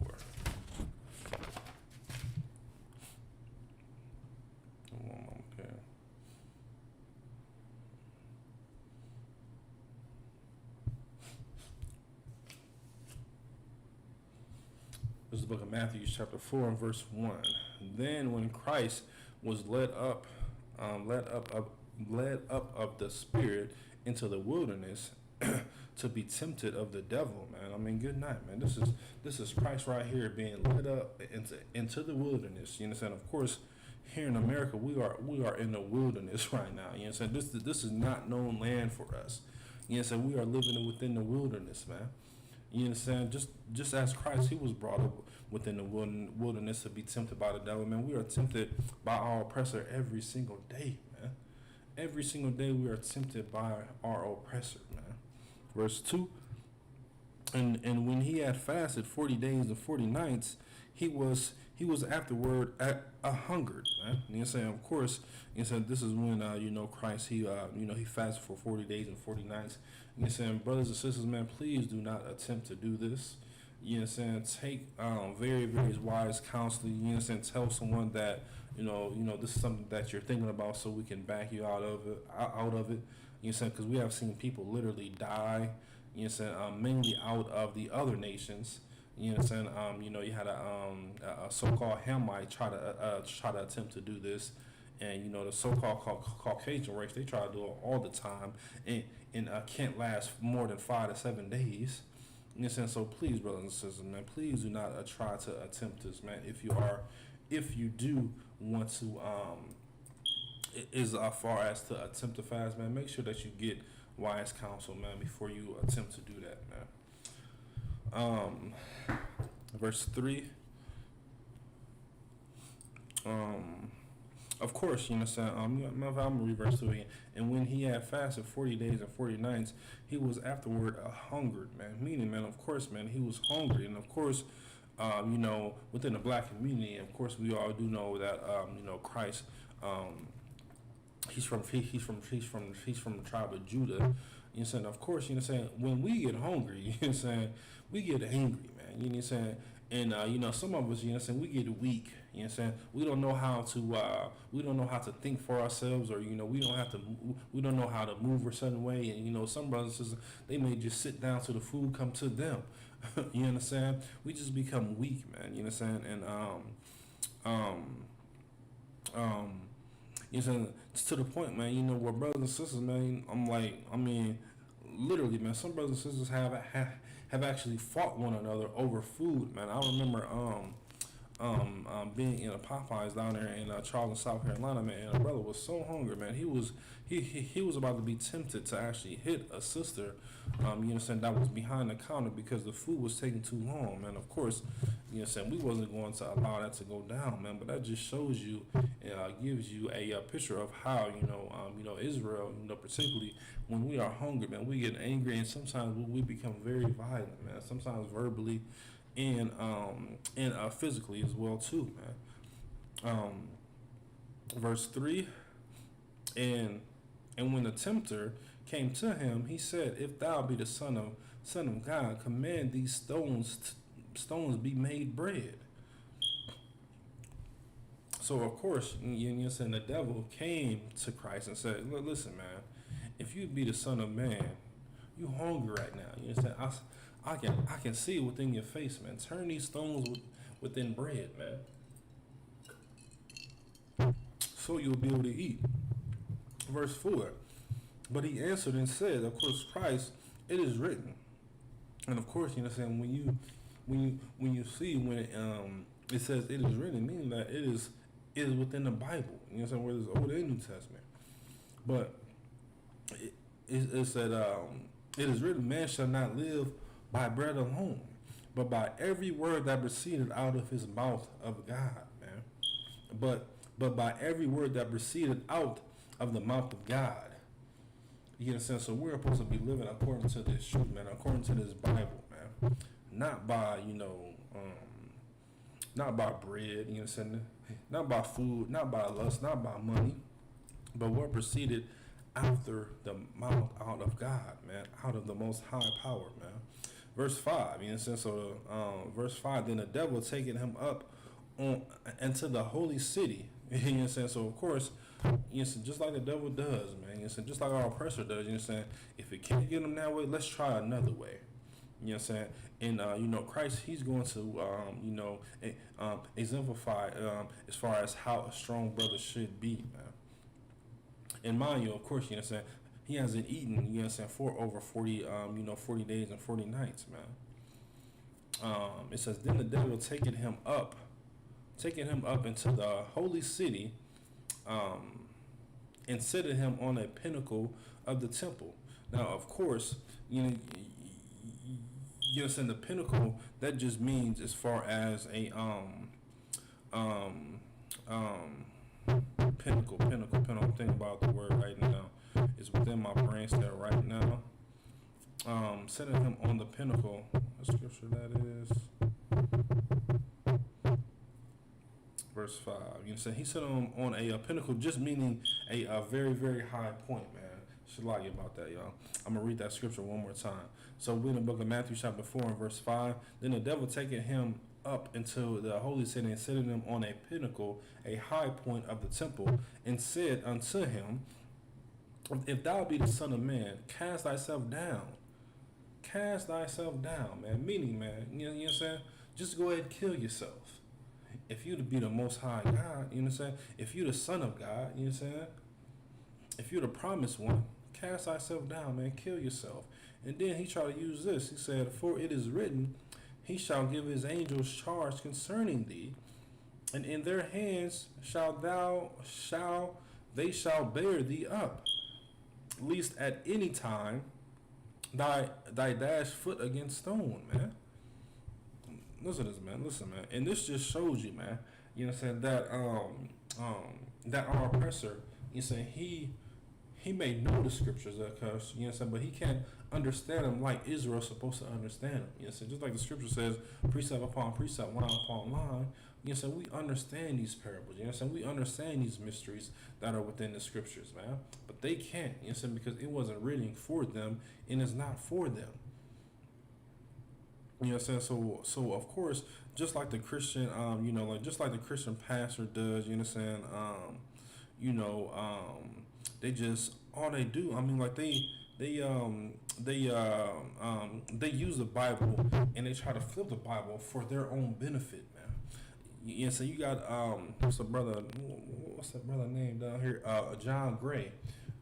S1: Okay. This is the book of Matthew chapter 4 and verse 1. Then when Christ was led up of the Spirit into the wilderness to be tempted of the devil, man. I mean, good night, man. This is Christ right here being led up into the wilderness. You understand? Of course, here in America, we are in the wilderness right now. You understand? This is not known land for us. You understand? We are living within the wilderness, man. You understand? Just as Christ, he was brought up within the wilderness to be tempted by the devil, man. We are tempted by our oppressor every single day, man. Every single day we are tempted by our oppressor, man. Verse 2. And when he had fasted 40 days and 40 nights, he was afterward a hungered, man. You know what I'm saying? Of course, you know, this is when Christ he fasted for 40 days and 40 nights. You know what I'm saying? Brothers and sisters, man, please do not attempt to do this. You know what I'm saying? Take very, very wise counsel. You know what I'm saying? Tell someone that you know this is something that you're thinking about, so we can back you out of it. You know what I'm saying? Because we have seen people literally die. You know what I'm saying? Mainly out of the other nations. You know what I'm saying? You had a so-called Hamite try to attempt to do this, and the so-called Caucasian race, they try to do it all the time, and can't last more than 5 to 7 days. You know what I'm saying? So please, brothers and sisters, man, please do not try to attempt this, man. If you do want to, as far as to attempt to fast, man, make sure that you get wise counsel, man, before you attempt to do that, man. Verse 3. Of course, you know what I'm saying? I'm going to read verse 2 again. And when he had fasted 40 days and 40 nights, he was afterward hungered, man. Meaning, man, of course, man, he was hungry. And of course, within the black community, of course, we all do know that, Christ, he's from the tribe of Judah. You know what I'm saying? Of course, you know what I'm saying? When we get hungry, you know what I'm saying? We get angry, man. You know what I'm saying? And some of us, you know what I'm saying, we get weak. You know what I'm saying? We don't know how to think for ourselves, or we don't know how to move a certain way. And some brothers and sisters, they may just sit down till the food come to them. You understand? We just become weak, man. You know what I'm saying? And you know, to the point, man, where brothers and sisters, man, literally, man, some brothers and sisters have actually fought one another over food, man. I remember being in a Popeyes down there in Charleston, South Carolina, man, and a brother was so hungry, man. He was about to be tempted to actually hit a sister, you know what I'm saying, that was behind the counter because the food was taking too long, man. Of course, you know what I'm saying, we wasn't going to allow that to go down, man. But that just shows you, gives you a picture of how, Israel, particularly when we are hungry, man, we get angry, and sometimes we become very violent, man. Sometimes verbally and physically as well too, man. Um, verse 3, and when the tempter came to him, he said, if thou be the son of God, command these stones be made bread. So of course, you saying the devil came to Christ and said, look, listen, man, if you be the Son of Man, you hungry right now. You understand? I can see it within your face, man. Turn these stones within bread, man, so you'll be able to eat. Verse 4. But he answered and said, of course, Christ, it is written. And of course, you know what I'm saying, when you see when it says it is written, meaning that it is within the Bible. You know what I'm saying, whether it's Old and New Testament. But it said, it is written, man shall not live by bread alone, but by every word that proceeded out of his mouth of God, man. But by every word that proceeded out of the mouth of God. You get a sense? So we're supposed to be living according to this truth, man, according to this Bible, man. Not by, not by bread, you know what I'm saying? Not by food, not by lust, not by money, but what proceeded after the mouth out of God, man, out of the most high power, man. Verse 5, you know what I'm saying? So, verse 5, then the devil taking him up into the holy city, you know what I'm saying? So, of course, you know, just like the devil does, man, you know, just like our oppressor does, you know what I'm saying? If it can't get him that way, let's try another way. You know what I'm saying? And, Christ, he's going to, exemplify as far as how a strong brother should be, man. And mind you, of course, you know what I'm saying? He hasn't eaten, you know what I'm saying, for over 40, 40 days and 40 nights, man. It says, then the devil taking him up into the holy city, and setting him on a pinnacle of the temple. Now, of course, you know what I'm saying, the pinnacle, that just means as far as a pinnacle. I'm thinking about the word right now. It's within my brain still right now. Setting him on the pinnacle. What scripture that is? Verse 5. You know what I'm saying? He set him on a pinnacle, just meaning a very, very high point, man. Should lie about that, y'all. I'm going to read that scripture one more time. So we're in the book of Matthew chapter 4 and verse 5. Then the devil taking him up into the holy city and setting him on a pinnacle, a high point of the temple, and said unto him, if thou be the Son of Man, cast thyself down. Cast thyself down, man. Meaning, man, you know what I'm saying? Just go ahead and kill yourself. If you to be the most high God, you know what I'm saying? If you the Son of God, you know what I'm saying? If you're the promised one, cast thyself down, man. Kill yourself. And then he tried to use this. He said, for it is written, he shall give his angels charge concerning thee, and in their hands they shall bear thee up, lest at any time thy dash foot against stone, man. Listen to this, man. Listen, man. And this just shows you, man. You know what I'm saying, that our oppressor, you know what I'm saying, he may know the scriptures, because, you know what I'm saying, but he can't understand them like Israel's supposed to understand them. You know what I'm saying? Just like the scripture says, precept upon precept, line upon line, you know what I'm saying, we understand these parables, you know what I'm saying, we understand these mysteries that are within the scriptures, man. But they can't, you know what I'm saying, because it wasn't written for them, and it's not for them. You know what I'm saying? So of course, just like the Christian, just like the Christian pastor does, you know what I'm saying, they just, all they do, I mean, like they use the Bible and they try to flip the Bible for their own benefit, man. You know, so you got what's that brother name down here? John Gray.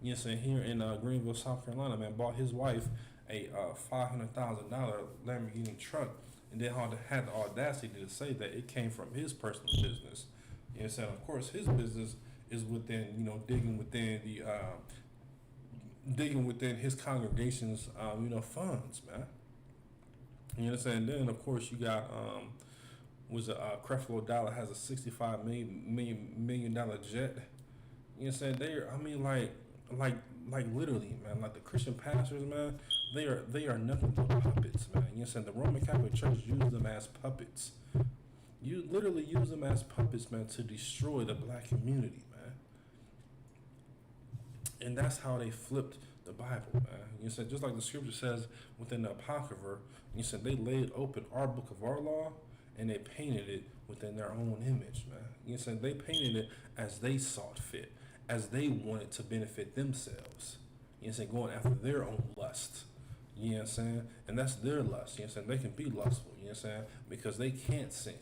S1: You know, saying here in Greenville, South Carolina, man, bought his wife a $500,000 Lamborghini truck, and then had the audacity to say that it came from his personal business. You know, saying, of course, his business is within, digging within his congregation's, funds, man. You know what I'm saying? Then, of course, you got, Creflo Dollar has a $65 million jet. You know what I'm saying? Like literally, man, like the Christian pastors, man, they are nothing but puppets, man. You know what I'm saying? The Roman Catholic Church used them as puppets. You literally use them as puppets, man, to destroy the black community, man. And that's how they flipped the Bible, man. You said, just like the scripture says within the Apocrypha, you said they laid open our book of our law and they painted it within their own image, man. You said they painted it as they sought fit, as they wanted to benefit themselves. You said going after their own lust. You know what I'm saying? And that's their lust. You know what I'm saying? They can be lustful, you know what I'm saying? Because they can't sin.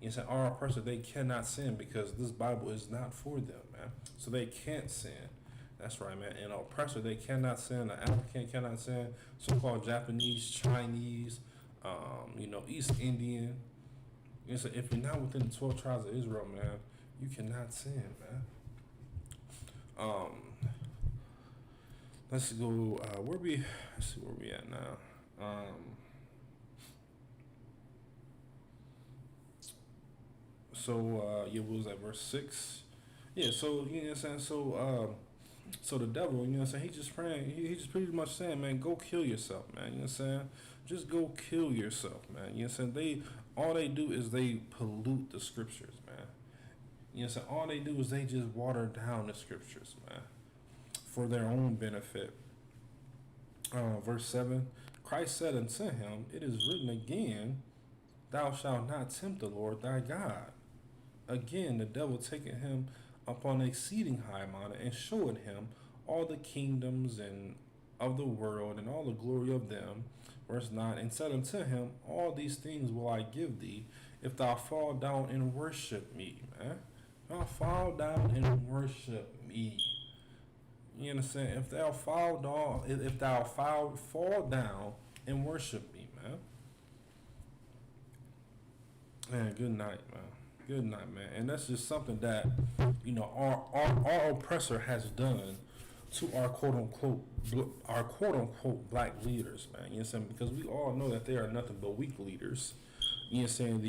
S1: You know what I'm saying? Our oppressor, they cannot sin because this Bible is not for them, man. So they can't sin. That's right, man. And oppressor, they cannot sin. An African cannot sin. So-called Japanese, Chinese, East Indian. You know, so if you're not within the 12 tribes of Israel, man, you cannot sin, man. Let's go. Let's see where we at now. What was that, verse 6? Yeah, so, you know what I'm saying? So the devil, you know what I'm saying, he just praying, he just pretty much saying, man, go kill yourself, man, you know what I'm saying? Just go kill yourself, man. You know what I'm saying? All they do is they pollute the scriptures, man. You know what I'm saying? All they do is they just water down the scriptures, man, for their own benefit. Verse 7, Christ said unto him, it is written again, thou shalt not tempt the Lord thy God. Again, the devil taking him upon an exceeding high mountain and showed him all the kingdoms and of the world and all the glory of them. Verse 9, and said unto him, all these things will I give thee if thou fall down and worship me, man. If thou fall down and worship me. You understand? If thou fall down and worship me, man. Man, good night, man. Good night, man. And that's just something that, our oppressor has done to our quote unquote black leaders, man. You know what I'm saying? Because we all know that they are nothing but weak leaders. You know what I'm saying?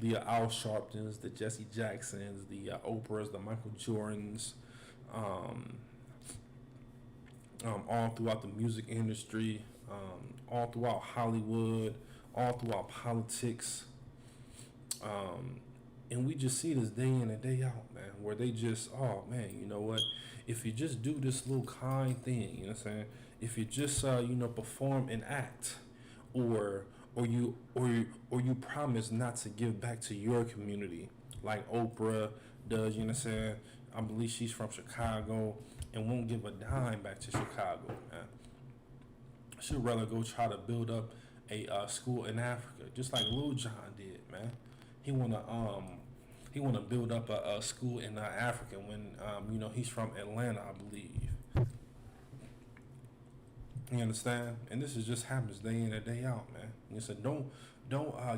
S1: The Al Sharptons, the Jesse Jacksons, the Oprahs, the Michael Jordans, all throughout the music industry, all throughout Hollywood, all throughout politics. And we just see this day in and day out, man, where they just, oh man, you know what? If you just do this little kind thing, you know what I'm saying? If you just, perform an act, or you promise not to give back to your community, like Oprah does, you know what I'm saying? I believe she's from Chicago and won't give a dime back to Chicago, man. She'd rather go try to build up a school in Africa, just like Lil Jon did, man. He wanna build up a school in Africa when he's from Atlanta, I believe. You understand? And this is just happens day in and day out, man. You said don't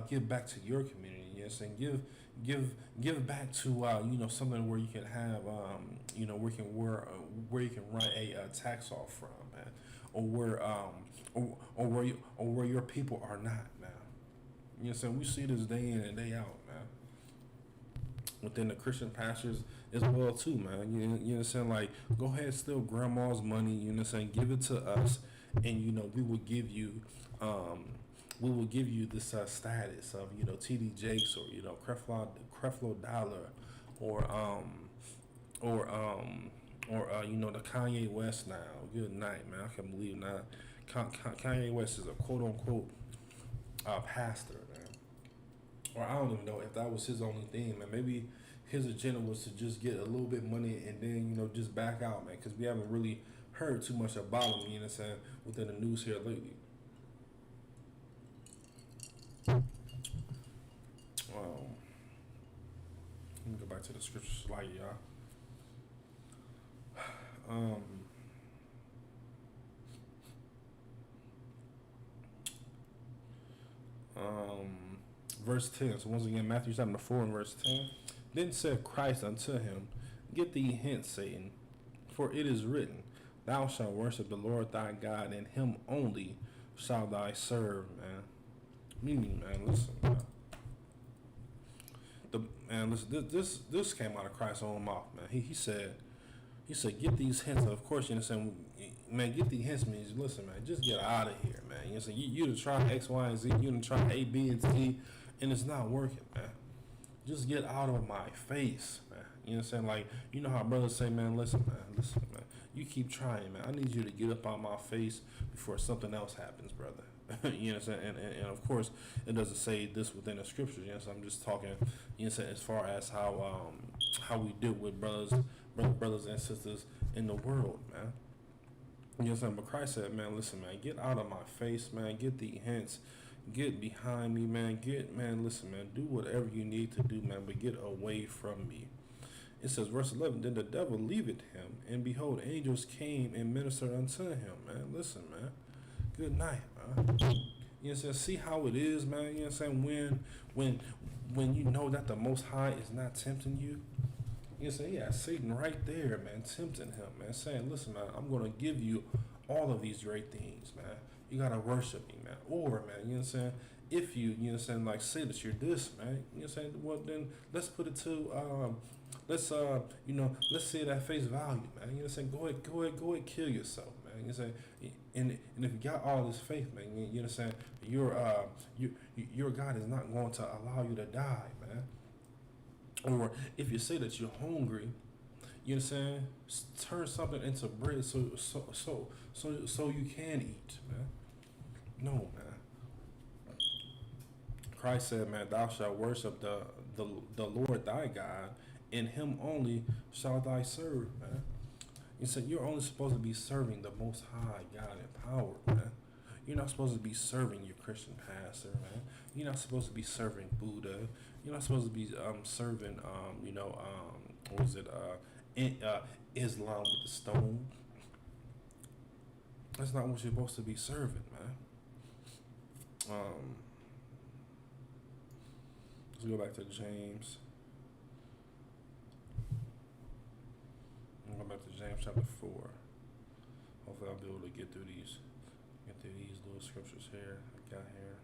S1: give back to your community. Yes, and give back to something where you can have where you can run a tax off from, man, or where your people are not, man. You know what I'm saying? We see this day in and day out, man. Within the Christian pastors as well too, man. You know what I'm saying? Like, go ahead, steal grandma's money, you know what I'm saying? Give it to us, and we will give you this status of TD Jakes, or Creflo Dollar, or the Kanye West now. Good night, man. I can't believe now Kanye West is a quote unquote pastor, man. Or I don't even know if that was his only thing, man. Maybe his agenda was to just get a little bit money and then just back out, man, because we haven't really heard too much about him, you know what I'm saying, within the news here lately. Let me go back to the scripture slide, y'all. Verse 10. So once again, Matthew chapter 4 and verse 10. Then said Christ unto him, get thee hence, Satan, for it is written, thou shalt worship the Lord thy God, and him only shalt thou serve, man. Meaning, man, listen, man. This came out of Christ's own mouth, man. He said, get these hints. Of course, you understand. man, get the hints, man. Listen, man, just get out of here, man. You know what I'm saying? You done try X, Y, and Z. You done try A, B, and C, and it's not working, man. Just get out of my face, man. You know what I'm saying? Like, you know how brothers say, man, listen, man. You keep trying, man. I need you to get up out my face before something else happens, brother. You know what I'm saying? And of course, it doesn't say this within the scriptures. You know, so I'm just talking, you know what I'm saying, as far as how we deal with brothers and sisters in the world, man. You know what I'm saying? But Christ said, man, listen, man, get out of my face, man. Get the hints. Get behind me, man. Listen, man, do whatever you need to do, man, but get away from me. It says, verse 11, then the devil leaveth him, and behold, angels came and ministered unto him, man. Listen, man. Good night, man. You know what I'm saying? See how it is, man. You know what I'm saying? When you know that the Most High is not tempting you. You know what I'm saying? Yeah, Satan right there, man, tempting him, man, saying, listen, man, I'm going to give you all of these great things, man. You got to worship me, man. Or, man, you know what I'm saying? If you know what I'm saying, like, say that you're this, man, you know what I'm saying? Well, then let's put it to, let's say that face value, man. You know what I'm saying? Go ahead, kill yourself, man. You know what I'm saying? And if you got all this faith, man, you know what I'm saying? Your God is not going to allow you to die, man. Or if you say that you're hungry, you know what I'm saying? Turn something into bread so you can eat, man. No, man. Christ said, man, thou shalt worship the Lord thy God, and him only shall thy serve, man. You said you're only supposed to be serving the Most High God in power, man. You're not supposed to be serving your Christian pastor, man. You're not supposed to be serving Buddha. You're not supposed to be serving, Islam with the stone. That's not what you're supposed to be serving, man. Let's go back to James. I'll go back to James chapter 4. Hopefully I'll be able to get through these little scriptures here I got here.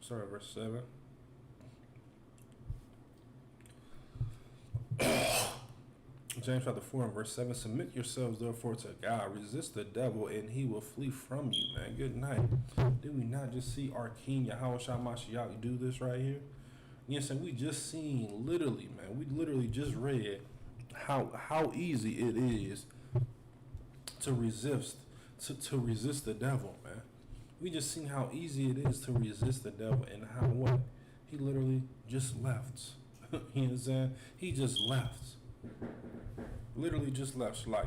S1: Sorry, verse 7. James chapter 4 and verse 7. Submit yourselves therefore to God. Resist the devil and he will flee from you, man. Good night. Did we not just see our King YAHANNA do this right here? You know what I'm saying? We just seen literally, man. We literally just read how easy it is to resist the devil, man. We just seen how easy it is to resist the devil and how what? He literally just left. You know what I'm saying? He just left. Literally just left, Shalaya.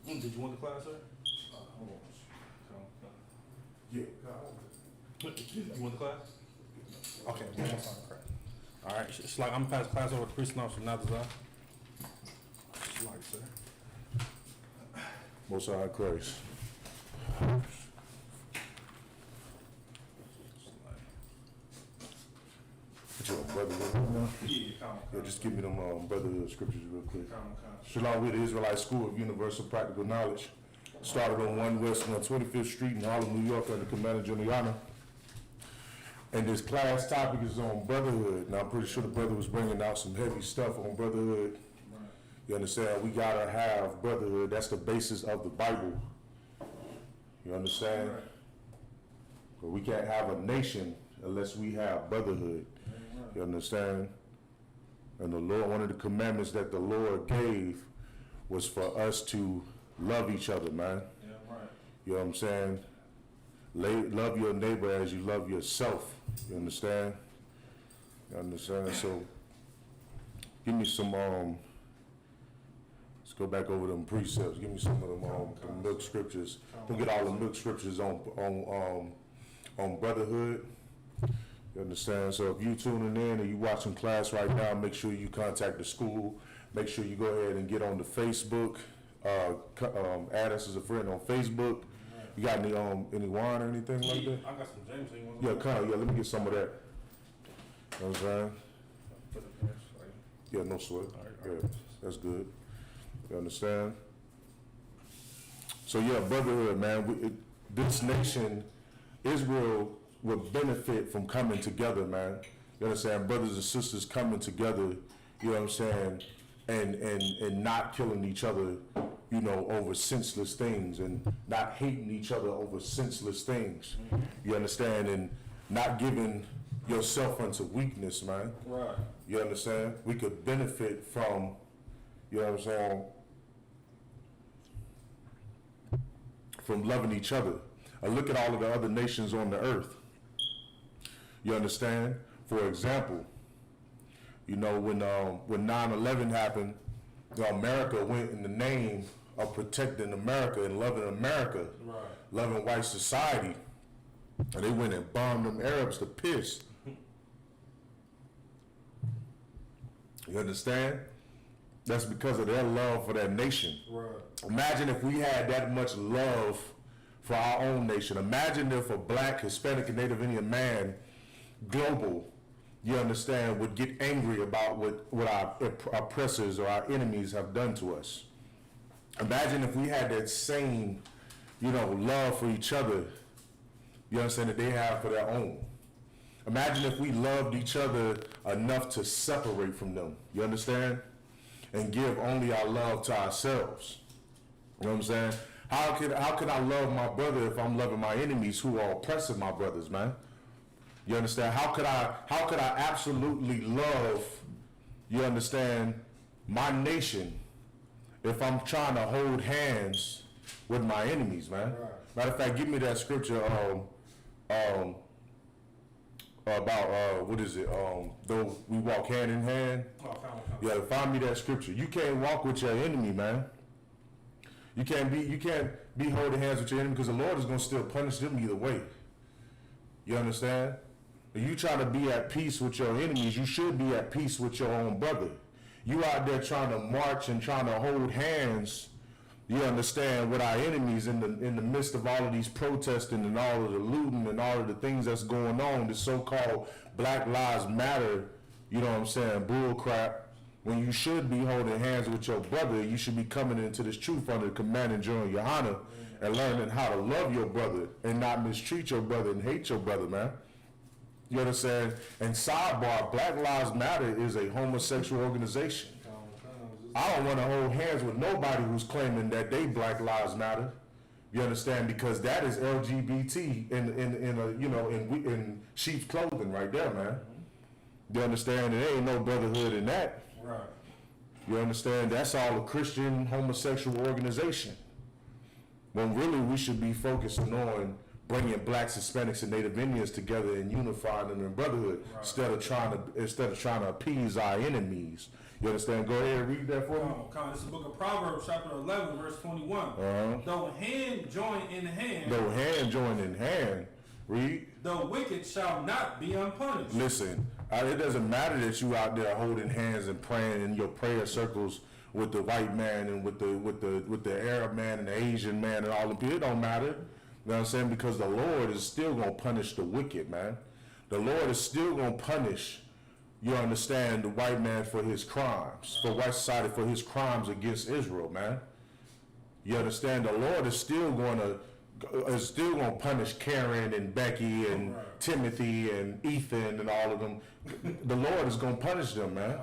S1: Did you want the class, sir? Hold on. Yeah. You want the class? Okay, one more time. All right, it's like I'm gonna pass class over to Priest Officer Nadazar. It's like, sir.
S2: Most High Christ. What you want, Brotherhood? Yeah, just give me them Brotherhood scriptures real quick. Shalom with the Israelite School of Universal Practical Knowledge. Started on 1 West 125th Street in Harlem, New York, under Commander General YAHANNA. And this class topic is on brotherhood. Now, I'm pretty sure the brother was bringing out some heavy stuff on brotherhood. Right. You understand? We gotta have brotherhood. That's the basis of the Bible. You understand? Right. But we can't have a nation unless we have brotherhood. Right. You understand? And the Lord, one of the commandments that the Lord gave was for us to love each other, man. Yeah, right. You know what I'm saying? Love your neighbor as you love yourself. You understand? You understand? So, give me some, let's go back over them precepts. Give me some of them milk scriptures. Don't get all the milk scriptures on brotherhood. You understand? So if you tuning in or you watching class right now, make sure you contact the school. Make sure you go ahead and get on the Facebook Add us as a friend on Facebook. You got any wine or anything like that?
S1: I got some James. So you want
S2: Yeah, kind of. Yeah, let me get some of that. You know what I'm saying? Yeah, no sweat. Yeah, that's good. You understand? So yeah, brotherhood, man. This nation, Israel, would benefit from coming together, man. You understand? Brothers and sisters coming together. You know what I'm saying? And not killing each other, you know, over senseless things, and not hating each other over senseless things. You understand? And not giving yourself unto weakness, man.
S1: Right.
S2: You understand? We could benefit from, you know what I'm saying, from loving each other. Look at all of the other nations on the earth. You understand? For example, you know, when 9/11 happened, America went in the name of protecting America and loving America,
S1: Right.
S2: loving white society, and they went and bombed them Arabs to piss. You understand? That's because of their love for that nation.
S1: Right.
S2: Imagine if we had that much love for our own nation. Imagine if a black, Hispanic, and Native Indian man, global, you understand, would get angry about what our oppressors or our enemies have done to us. Imagine if we had that same, you know, love for each other, you understand, that they have for their own. Imagine if we loved each other enough to separate from them, you understand? And give only our love to ourselves. You know what I'm saying? How can I love my brother if I'm loving my enemies who are oppressing my brothers, man? You understand? How could I absolutely love, you understand, my nation if I'm trying to hold hands with my enemies, man?
S1: Right.
S2: Matter of fact, give me that scripture about what is it? Though we walk hand in hand.
S1: Oh,
S2: Yeah, find me that scripture. You can't walk with your enemy, man. You can't be holding hands with your enemy, because the Lord is gonna still punish them either way. You understand? If you try to be at peace with your enemies, you should be at peace with your own brother. You out there trying to march and trying to hold hands, you understand, with our enemies in the midst of all of these protesting and all of the looting and all of the things that's going on, the so-called Black Lives Matter, you know what I'm saying, bull crap. When you should be holding hands with your brother, you should be coming into this truth under the command and joy of YAHANNA and learning how to love your brother and not mistreat your brother and hate your brother, man. You understand? And sidebar, Black Lives Matter is a homosexual organization. I don't want to hold hands with nobody who's claiming that they Black Lives Matter. You understand? Because that is LGBT in sheep's clothing right there, man. You understand? There ain't no brotherhood in that.
S1: Right.
S2: You understand? That's all a Christian homosexual organization. When really we should be focusing on bringing blacks, Hispanics, and Native Indians together and unifying them in brotherhood,
S1: Right.
S2: instead of trying to appease our enemies. You understand? Go ahead and read that for me.
S1: This is the book of Proverbs, chapter 11, verse 21. Though hand join in hand.
S2: Though hand join in hand. Read.
S1: The wicked shall not be unpunished.
S2: Listen, it doesn't matter that you out there holding hands and praying in your prayer circles with the white man and with the Arab man and the Asian man and all the people. It don't matter. You know what I'm saying? Because the Lord is still gonna punish the wicked, man. The Lord is still gonna punish, you understand, the white man for his crimes, for white society for his crimes against Israel, man. You understand? The Lord is still gonna punish Karen and Becky and
S1: Right.
S2: Timothy and Ethan and all of them. The Lord is gonna punish them, man.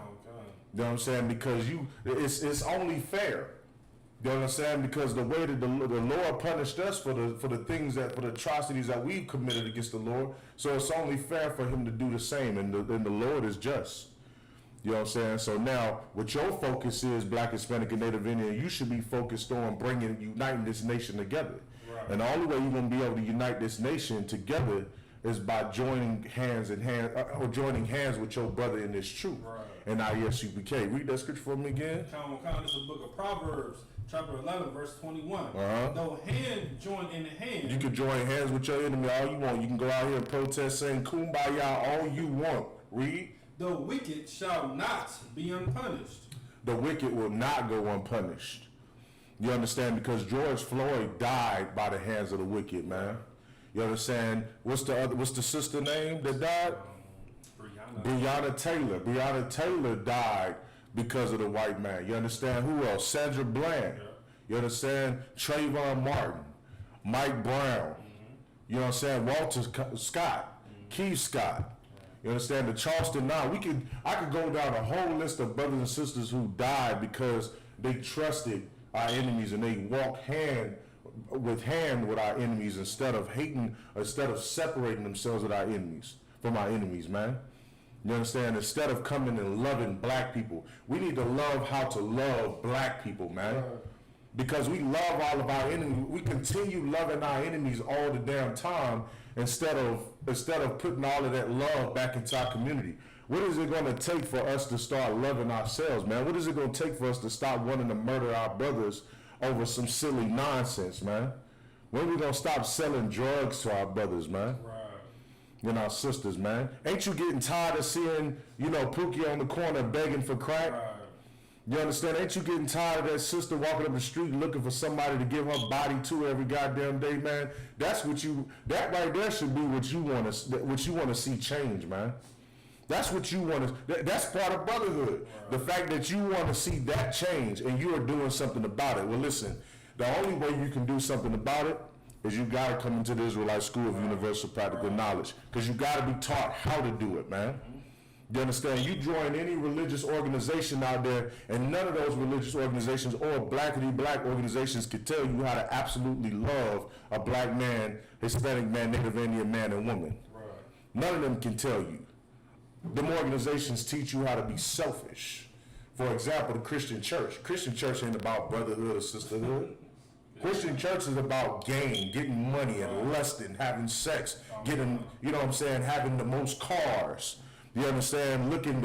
S2: You know what I'm saying? Because it's only fair. You know what I'm saying? Because the way that the Lord punished us for the things for the atrocities that we've committed against the Lord, so it's only fair for him to do the same, and the Lord is just. You know what I'm saying? So now, what your focus is, Black, Hispanic, and Native Indian, you should be focused on uniting this nation together.
S1: Right.
S2: And the only way you're going to be able to unite this nation together is by joining hands joining hands with your brother in this truth.
S1: Right.
S2: And I.S.U.P.K. Read that scripture for me again.
S1: This is the book of Proverbs, chapter 11, verse 21. Though hand join in hand.
S2: You can join hands with your enemy all you want. You can go out here and protest saying kumbaya all you want. Read.
S1: The wicked shall not be unpunished.
S2: The wicked will not go unpunished. You understand? Because George Floyd died by the hands of the wicked, man. You understand? What's the sister name that died? Breonna Taylor. Breonna Taylor died because of the white man. You understand? Who else? Sandra Bland. Yeah. You understand? Trayvon Martin. Mike Brown. You know what I'm saying? Walter Scott. Keith Scott. You understand? The Charleston 9. I could go down a whole list of brothers and sisters who died because they trusted our enemies and they walked hand with our enemies instead of hating, instead of separating themselves with our enemies, from our enemies, man. You understand? Instead of coming and loving black people, we need to love how to love black people, man. Because we love all of our enemies. We continue loving our enemies all the damn time instead of putting all of that love back into our community. What is it going to take for us to start loving ourselves, man? What is it going to take for us to stop wanting to murder our brothers over some silly nonsense, man? When are we going to stop selling drugs to our brothers, man? Right. And our sisters, man? Ain't you getting tired of seeing, Pookie on the corner begging for crack? Right. You understand? Ain't you getting tired of that sister walking up the street looking for somebody to give her body to every goddamn day, man? That right there should be what you want to see change, man. That's what you want to, that's part of brotherhood. Right. The fact that you want to see that change and you are doing something about it. Well, listen, the only way you can do something about it is you got to come into the Israelite School of Universal Practical Knowledge, because you got to be taught how to do it, man. You understand? You join any religious organization out there, and none of those religious organizations or black organizations can tell you how to absolutely love a black man, Hispanic man, Native Indian man, and woman. Right. None of them can tell you. Them organizations teach you how to be selfish. For example, the Christian church. Christian church ain't about brotherhood or sisterhood. Christian church is about gain, getting money and lusting, having sex, getting, having the most cars. You understand? Looking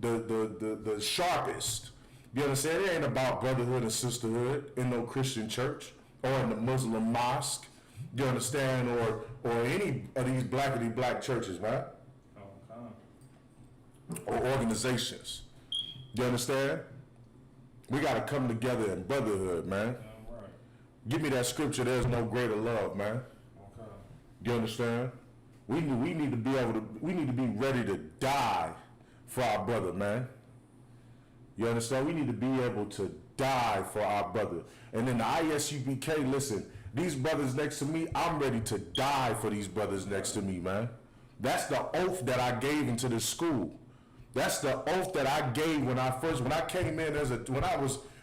S2: the sharpest. You understand? It ain't about brotherhood and sisterhood in no Christian church or in the Muslim mosque. You understand? Or any of these black churches, right? Or organizations. You understand? We got to come together in brotherhood, man. Right. Give me that scripture, there's no greater love, man. Okay. You understand? We need to be ready to die for our brother, man. You understand? We need to be able to die for our brother. And then the I.S.U.P.K, listen, these brothers next to me, I'm ready to die for these brothers next to me, man. That's the oath that I gave into this school. That's the oath that I gave when I came in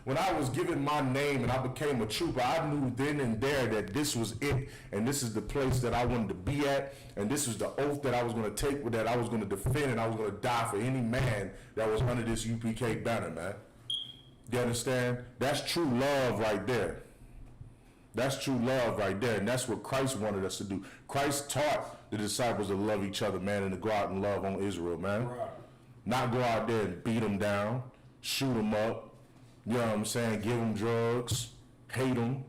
S2: when I was given my name and I became a trooper. I knew then and there that this was it, and this is the place that I wanted to be at, and this is the oath that I was going to take, that I was going to defend, and I was going to die for any man that was under this UPK banner, man. You understand? That's true love right there. That's true love right there, and that's what Christ wanted us to do. Christ taught the disciples to love each other, man, and to go out and love on Israel, man. Right. Not go out there and beat them down, shoot them up, you know what I'm saying, give them drugs, hate them,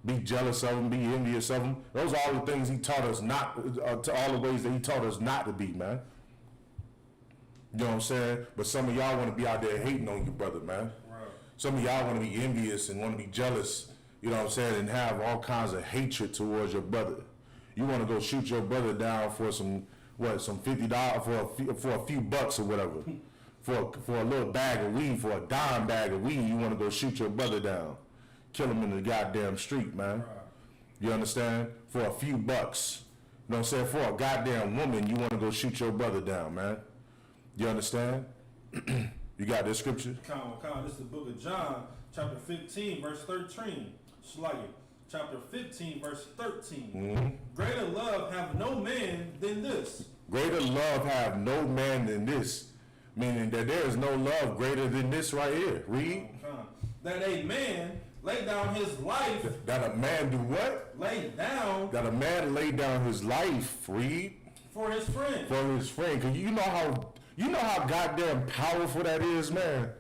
S2: be jealous of them, be envious of them. Those are all the things he taught us all the ways that he taught us not to be, man. You know what I'm saying? But some of y'all want to be out there hating on your brother, man. Right. Some of y'all want to be envious and want to be jealous, you know what I'm saying, and have all kinds of hatred towards your brother. You want to go shoot your brother down for some $50 for a few bucks or whatever, for a little bag of weed, for a dime bag of weed. You want to go shoot your brother down, kill him in the goddamn street, man. Right. You understand? For a few bucks. You know what I'm saying? For a goddamn woman, you want to go shoot your brother down, man. You understand? You got this scripture?
S1: This is the book of John, chapter 15, verse 13. Slightly. Chapter 15, verse 13. Mm-hmm. Greater love have no man than this.
S2: Greater love have no man than this. Meaning that there is no love greater than this right here. Read.
S1: That a man lay down his life.
S2: That a man do what?
S1: Lay down.
S2: That a man lay down his life. Read.
S1: For his friend.
S2: For his friend. Because you know how goddamn powerful that is, man.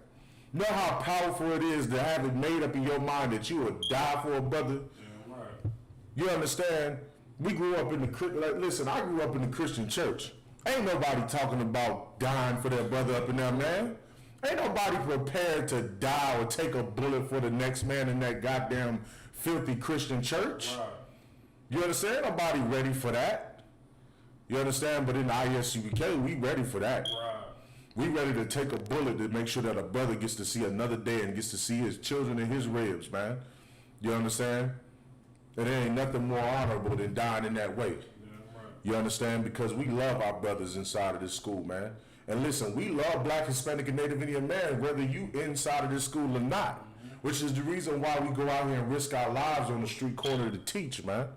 S2: You know how powerful it is to have it made up in your mind that you would die for a brother. Yeah, right. You understand? We grew up in listen, I grew up in the Christian church. Ain't nobody talking about dying for their brother up in there, man. Ain't nobody prepared to die or take a bullet for the next man in that goddamn filthy Christian church.
S1: Right.
S2: You understand? Nobody ready for that. You understand? But in the I.S.U.P.K, we ready for that.
S1: Right.
S2: We ready to take a bullet to make sure that a brother gets to see another day and gets to see his children in his ribs, man. You understand? And there ain't nothing more honorable than dying in that way.
S1: Yeah, right.
S2: You understand? Because we love our brothers inside of this school, man. And listen, we love Black, Hispanic, and Native Indian men, whether you inside of this school or not. Which is the reason why we go out here and risk our lives on the street corner to teach, man.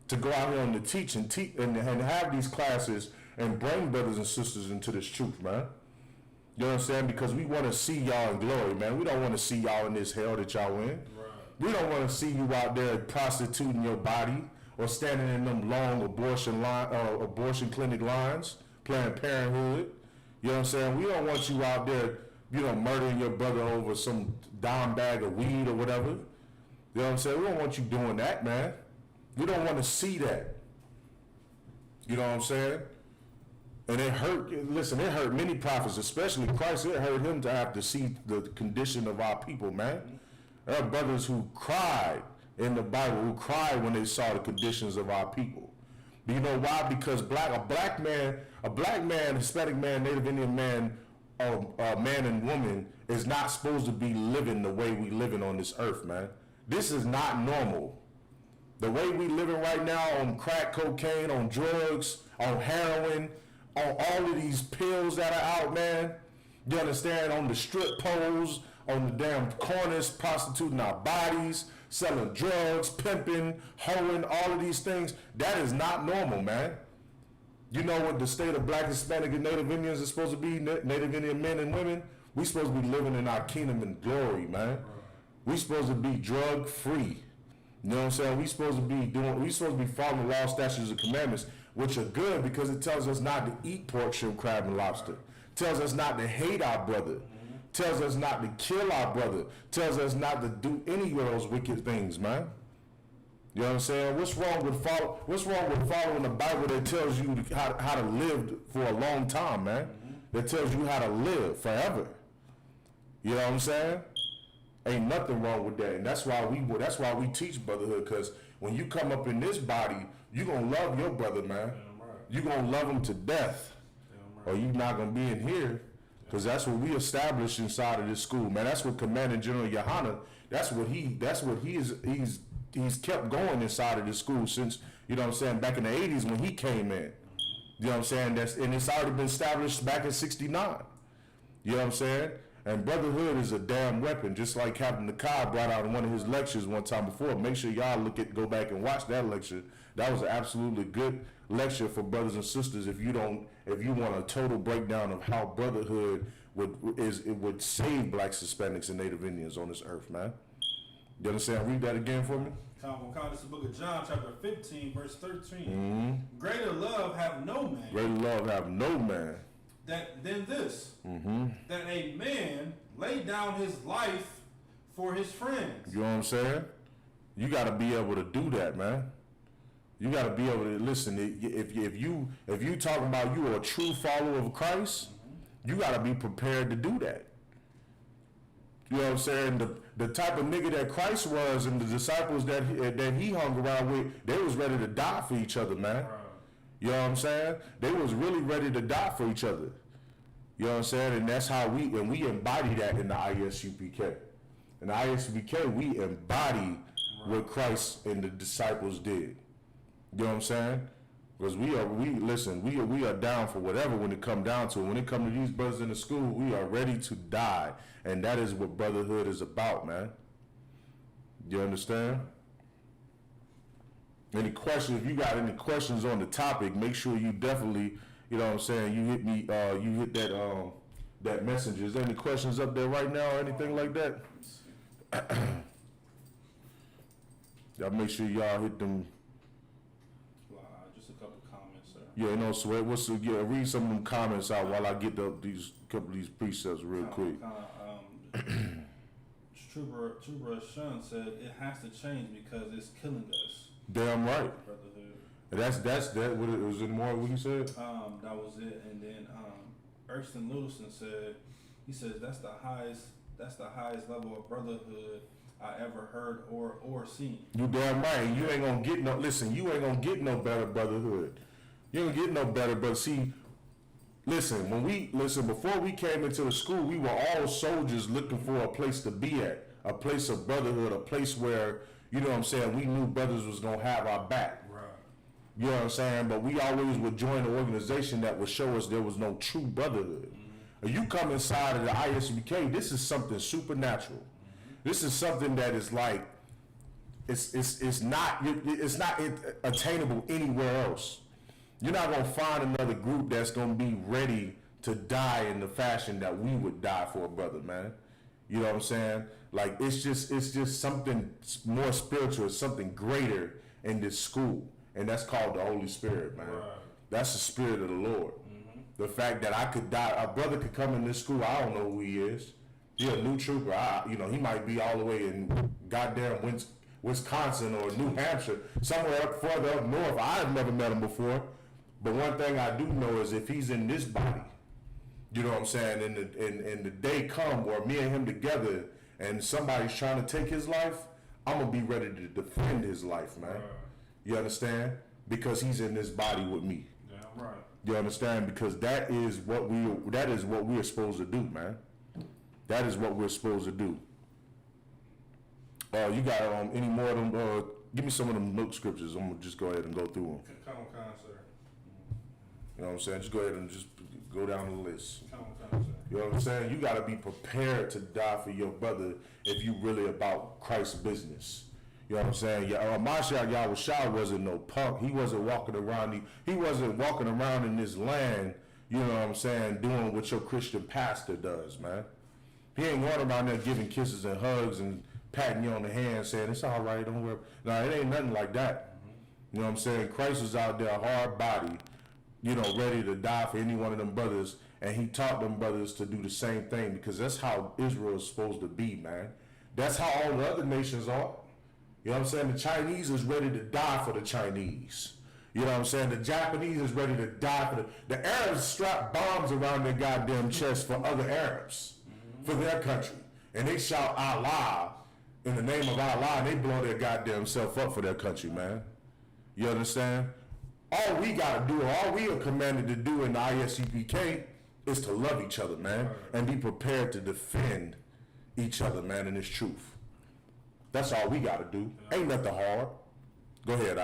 S2: To go out here on the teach and have these classes and bring brothers and sisters into this truth, man. You understand? Because we want to see y'all in glory, man. We don't want to see y'all in this hell that y'all in.
S1: Right.
S2: We don't want to see you out there prostituting your body or standing in them long abortion clinic lines, Planned Parenthood. You know what I'm saying? We don't want you out there, murdering your brother over some dime bag of weed or whatever. You know what I'm saying? We don't want you doing that, man. We don't want to see that. You know what I'm saying? And it hurt, listen, it hurt many prophets, especially Christ. It hurt him to have to see the condition of our people, man. There are brothers who cried in the Bible, who cried when they saw the conditions of our people. Do you know why? Because a black man, Hispanic man, Native Indian man, man and woman is not supposed to be living the way we living on this earth, man. This is not normal. The way we living right now on crack cocaine, on drugs, on heroin, on all of these pills that are out, man. You understand? On the strip poles, on the damn corners, prostituting our bodies, selling drugs, pimping, hoeing, all of these things. That is not normal, man. You know what the state of Black, Hispanic, and Native Indians is supposed to be? Native Indian men and women? We supposed to be living in our kingdom in glory, man. We supposed to be drug free. You know what I'm saying? We supposed to be following the law, statutes, and commandments, which are good because it tells us not to eat pork, shrimp, crab, and lobster. Tells us not to hate our brother. Tells us not to kill our brother. Tells us not to do any of those wicked things, man. You know what I'm saying? What's wrong with following the Bible that tells you how to live for a long time, man? That tells you how to live forever. You know what I'm saying? Ain't nothing wrong with that, and that's why we teach brotherhood. Because when you come up in this body, you gonna love your brother, man. You gonna love him to death, or you not gonna be in here. Because that's what we established inside of this school, man. That's what Commanding General YAHANNA. He's kept going inside of this school since, you know what I'm saying, back in the 80s when he came in. You know what I'm saying? And it's already been established back in 69. You know what I'm saying? And brotherhood is a damn weapon, just like Captain Nakai brought out in one of his lectures one time before. Make sure y'all go back and watch that lecture. That was an absolutely good lecture for brothers and sisters. If you want a total breakdown of how brotherhood would save Blacks, Hispanics, and Native Indians on this earth, man. You understand? Read that again for me.
S1: This is the book of John, chapter 15, verse 13. Greater love have no man.
S2: Greater love have no man.
S1: Than this, that a man lay down his life for his friends.
S2: You know what I'm saying? You got to be able to do that, man. You got to be able to listen. If you talking about you are a true follower of Christ, you got to be prepared to do that. You know what I'm saying? The type of nigga that Christ was and the disciples that he hung around with, they was ready to die for each other, man. Right. You know what I'm saying? They was really ready to die for each other. You know what I'm saying? And that's how we embody that in the I.S.U.P.K. In the I.S.U.P.K, we embody what Christ and the disciples did. You know what I'm saying? Because we are down for whatever when it come down to it. When it come to these brothers in the school, we are ready to die. And that is what brotherhood is about, man. You understand? Any questions? If you got any questions on the topic, make sure you definitely, you know what I'm saying, you hit me, you hit that messenger. Is there any questions up there right now or anything like that? Y'all make sure y'all hit them.
S1: Just a couple comments, sir.
S2: Yeah, no sweat. Read some of them comments out while I get these couple of these precepts real quick.
S1: Trubra Shun said it has to change because it's killing us.
S2: Damn right.
S1: Brotherhood.
S2: That's that. What it was in more? What you said?
S1: That was it. And then Erston Littleson said He says that's the highest level of brotherhood I ever heard or seen.
S2: You damn right. You ain't gonna get no. Listen, you ain't gonna get no better brotherhood. You ain't gonna get no better. But see, listen. Before we came into the school, we were all soldiers looking for a place to be at, a place of brotherhood, a place where, you know what I'm saying, we knew brothers was gonna have our back.
S1: Right.
S2: You know what I'm saying? But we always would join an organization that would show us there was no true brotherhood. Mm-hmm. You come inside of the I.S.U.P.K, this is something supernatural. Mm-hmm. This is something that is like, it's not attainable anywhere else. You're not gonna find another group that's gonna be ready to die in the fashion that we would die for a brother, man. You know what I'm saying? Like it's just something more spiritual, something greater in this school. And that's called the Holy Spirit, man. Right. That's the Spirit of the Lord. Mm-hmm. The fact that I could die, a brother could come in this school, I don't know who he is. He's a new trooper. He might be all the way in goddamn Wisconsin or New Hampshire, somewhere up further up north. I've never met him before. But one thing I do know is if he's in this body, you know what I'm saying, and the day come where me and him together and somebody's trying to take his life, I'm going to be ready to defend his life, man. Right. You understand? Because he's in this body with me. Yeah, right. You understand? Because that is what we're supposed to do, man. That is what we're supposed to do. You got any more of them? Give me some of them milk scriptures. I'm gonna just go ahead and go through them.
S1: Come on, sir.
S2: You know what I'm saying? Just go ahead and just go down the list.
S1: Come on, sir.
S2: You know what I'm saying? You got to be prepared to die for your brother if you really about Christ's business. You know what I'm saying? Mashiach Yahushua wasn't no punk. He wasn't walking around. He wasn't walking around in this land, you know what I'm saying, doing what your Christian pastor does, man. He ain't going around there giving kisses and hugs and patting you on the hand saying, it's all right, don't worry. No, it ain't nothing like that. You know what I'm saying? Christ was out there hard body, you know, ready to die for any one of them brothers. And he taught them brothers to do the same thing because that's how Israel is supposed to be, man. That's how all the other nations are. You know what I'm saying? The Chinese is ready to die for the Chinese. You know what I'm saying? The Japanese is ready to die for the Arabs strap bombs around their goddamn chest for other Arabs, for their country. And they shout Allah in the name of Allah and they blow their goddamn self up for their country, man. You understand? All we gotta do, all we are commanded to do in the I.S.U.P.K is to love each other, man, and be prepared to defend each other, man, in this truth. That's all we got to do. Ain't nothing hard. Go ahead,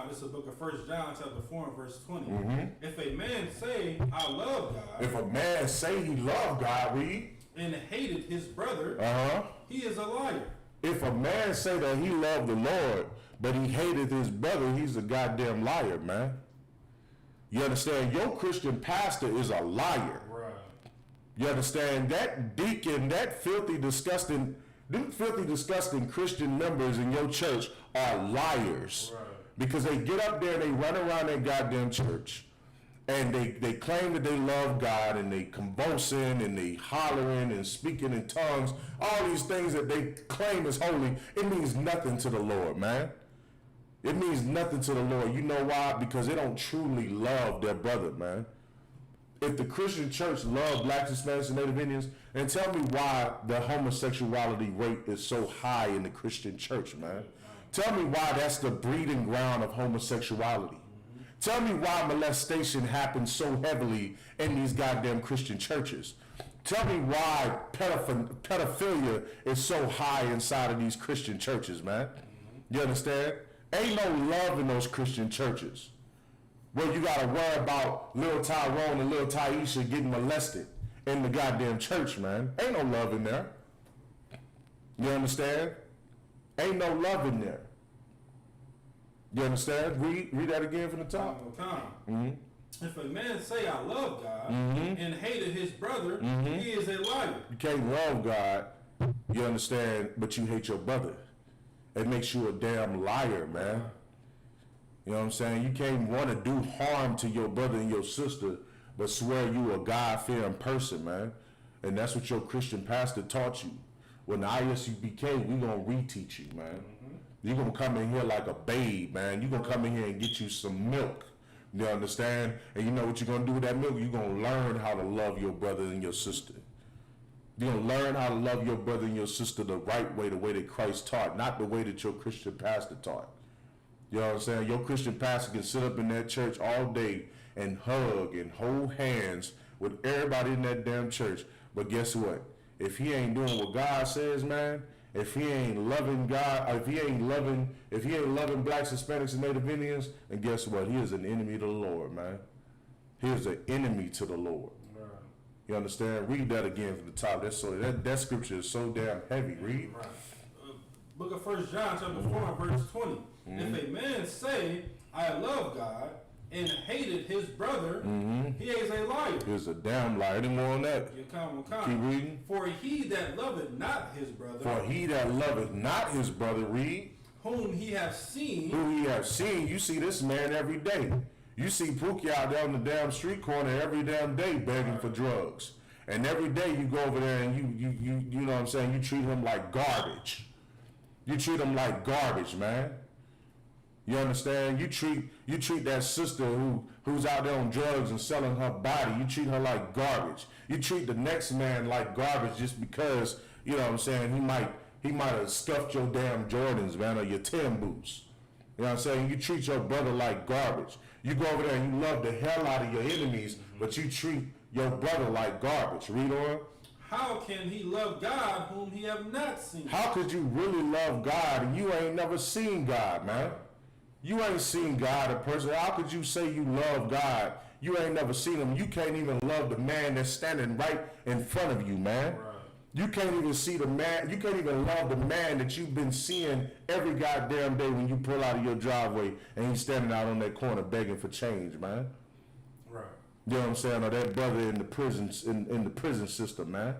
S1: This is the book of 1 John, chapter 4 and verse 20. Mm-hmm. If a man say, I love God.
S2: If a man say he love God, read.
S1: And hated his brother, he is a liar.
S2: If a man say that he loved the Lord, but he hated his brother, he's a goddamn liar, man. You understand? Your Christian pastor is a liar. Right. You understand? That deacon, that filthy, disgusting Christian members in your church are liars. Right. Because they get up there, they run around their goddamn church, and they claim that they love God, and they convulsing, and they hollering, and speaking in tongues, all these things that they claim is holy. It means nothing to the Lord, man. It means nothing to the Lord. You know why? Because they don't truly love their brother, man. If the Christian church loved blacks, Hispanics, and Native Indians, then tell me why the homosexuality rate is so high in the Christian church, man. Tell me why that's the breeding ground of homosexuality. Tell me why molestation happens so heavily in these goddamn Christian churches. Tell me why pedophilia is so high inside of these Christian churches, man. You understand? Ain't no love in those Christian churches where you got to worry about little Tyrone and little Taisha getting molested in the goddamn church, man. Ain't no love in there. You understand? Ain't no love in there. You understand? Read that again from the top.
S1: Mm-hmm. If a man say, I love God, and hated his brother, he is a liar.
S2: You can't love God, you understand, but you hate your brother. It makes you a damn liar, man. You know what I'm saying? You can't want to do harm to your brother and your sister, but swear you a God-fearing person, man. And that's what your Christian pastor taught you. When the I.S.U.P.K, we gonna reteach you, man. You're gonna come in here like a babe, man. You're gonna come in here and get you some milk. You understand? And you know what you're gonna do with that milk? You're gonna learn how to love your brother and your sister. You're going to learn how to love your brother and your sister the right way, the way that Christ taught, not the way that your Christian pastor taught. You know what I'm saying? Your Christian pastor can sit up in that church all day and hug and hold hands with everybody in that damn church. But guess what? If he ain't doing what God says, man, if he ain't loving God, if he ain't loving blacks, Hispanics, and Native Indians, then guess what? He is an enemy to the Lord, man. He is an enemy to the Lord. Right. You understand? Read that again from the top. That scripture is so damn heavy. Read.
S1: Right. Book of 1 John chapter 4 verse 20. Mm-hmm. If a man say, I love God, and hated his brother, he is a liar.
S2: He's a damn liar. Any more on that? Keep reading.
S1: For he that loveth not his brother.
S2: Read.
S1: Whom he hath seen.
S2: You see this man every day. You see Pookie out there on the damn street corner every damn day begging for drugs. And every day you go over there and you know what I'm saying, you treat him like garbage. You treat him like garbage, man. You understand? You treat that sister who's out there on drugs and selling her body, you treat her like garbage. You treat the next man like garbage just because, you know what I'm saying, he might have scuffed your damn Jordans, man, or your Tim boots. You know what I'm saying? You treat your brother like garbage. You go over there and you love the hell out of your enemies, but you treat your brother like garbage. Read on.
S1: How can he love God whom he have not seen?
S2: How could you really love God and you ain't never seen God, man? You ain't seen God in person. How could you say you love God? You ain't never seen him. You can't even love the man that's standing right in front of you, man. Right. You can't even see the man. You can't even love the man that you've been seeing every goddamn day when you pull out of your driveway and he's standing out on that corner begging for change, man.
S1: Right.
S2: You know what I'm saying? Or that brother in the prisons in the prison system, man.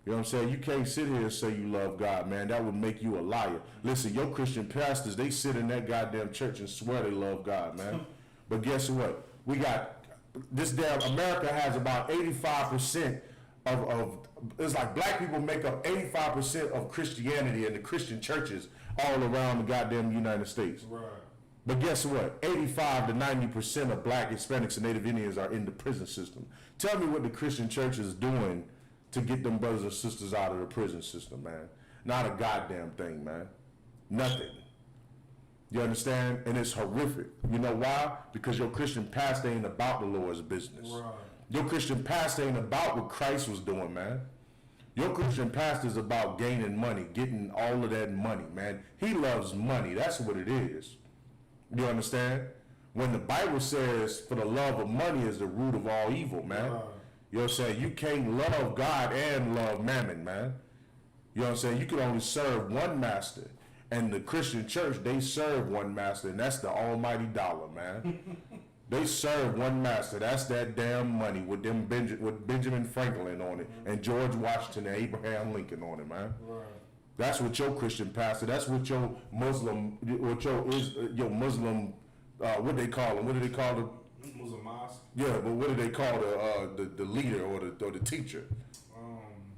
S2: You know what I'm saying? You can't sit here and say you love God, man. That would make you a liar. Listen, your Christian pastors, they sit in that goddamn church and swear they love God, man. But guess what? We got this damn America has about 85% of it's like black people make up 85% of Christianity and the Christian churches all around the goddamn United States.
S1: Right.
S2: But guess what? 85 to 90% of black, Hispanics, and Native Indians are in the prison system. Tell me what the Christian church is doing to get them brothers and sisters out of the prison system, man. Not a goddamn thing, man. Nothing. You understand? And it's horrific. You know why? Because your Christian pastor ain't about the Lord's business. Right. Your Christian pastor ain't about what Christ was doing, man. Your Christian pastor is about gaining money, getting all of that money, man. He loves money. That's what it is. You understand? When the Bible says, for the love of money is the root of all evil, man. Right. You know what I'm saying? You can't love God and love mammon, man. You know what I'm saying? You can only serve one master. And the Christian church, they serve one master, and that's the almighty dollar, man. They serve one master. That's that damn money with Benjamin Franklin on it, and George Washington and Abraham Lincoln on it, man. Right. That's what your Christian pastor, that's what your Muslim, what your Muslim, what they call them? What do they call them?
S1: Muslim mosque.
S2: Yeah, but what do they call the leader or the teacher?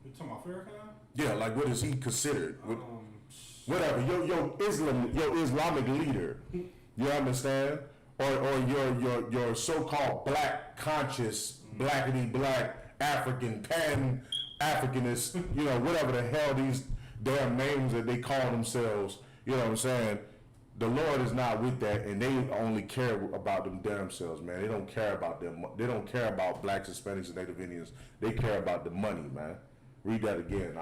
S1: You talking about Farrakhan?
S2: Yeah, like what is he considered? Whatever, your Islamic leader. You understand? Or your so-called black conscious, blackity black African Pan-Africanist, you know, whatever the hell these damn names that they call themselves. You know what I'm saying? The Lord is not with that, and they only care about them damn selves, man. They don't care about them. They don't care about blacks, Hispanics, and Native Indians. They care about the money, man. Read that again.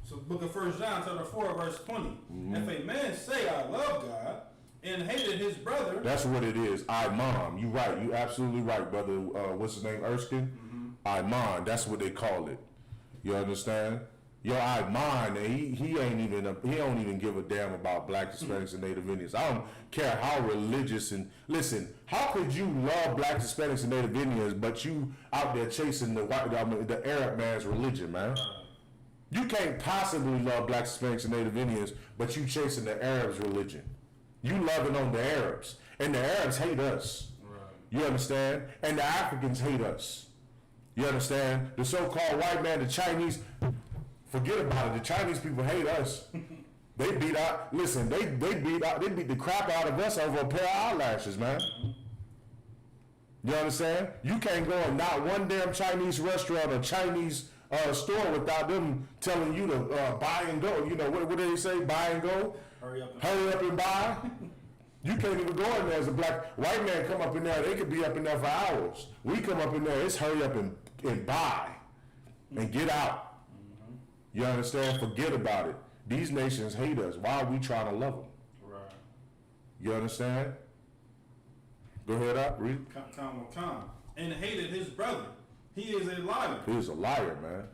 S1: So, book of 1 John, chapter 4, verse 20. Mm-hmm. If a man say, I love God, and hated his brother.
S2: That's what it is. Iman. You right. You absolutely right, brother. What's his name? Erskine? Mm-hmm. Iman. That's what they call it. You understand? Your Iman, he don't even give a damn about black, Hispanics, and Native Indians. I don't care how religious and listen. How could you love black, Hispanics, and Native Indians, but you out there chasing the Arab man's religion, man? You can't possibly love black, Hispanics, and Native Indians, but you chasing the Arabs' religion. You loving on the Arabs, and the Arabs hate us. Right. You understand? And the Africans hate us. You understand? The so-called white man, the Chinese. Forget about it. The Chinese people hate us. They beat the crap out of us over a pair of eyelashes, man. You understand? You can't go in not one damn Chinese restaurant or Chinese store without them telling you to buy and go. You know, what do they say? Buy and go? Hurry up and buy. You can't even go in there as a white man come up in there, they could be up in there for hours. We come up in there, it's hurry up and buy and get out. Mm-hmm. You understand? Forget about it. These nations hate us. Why are we trying to love them? Right. You understand? Go ahead, up, read.
S1: And hated his brother. He is a liar.
S2: He is a liar, man.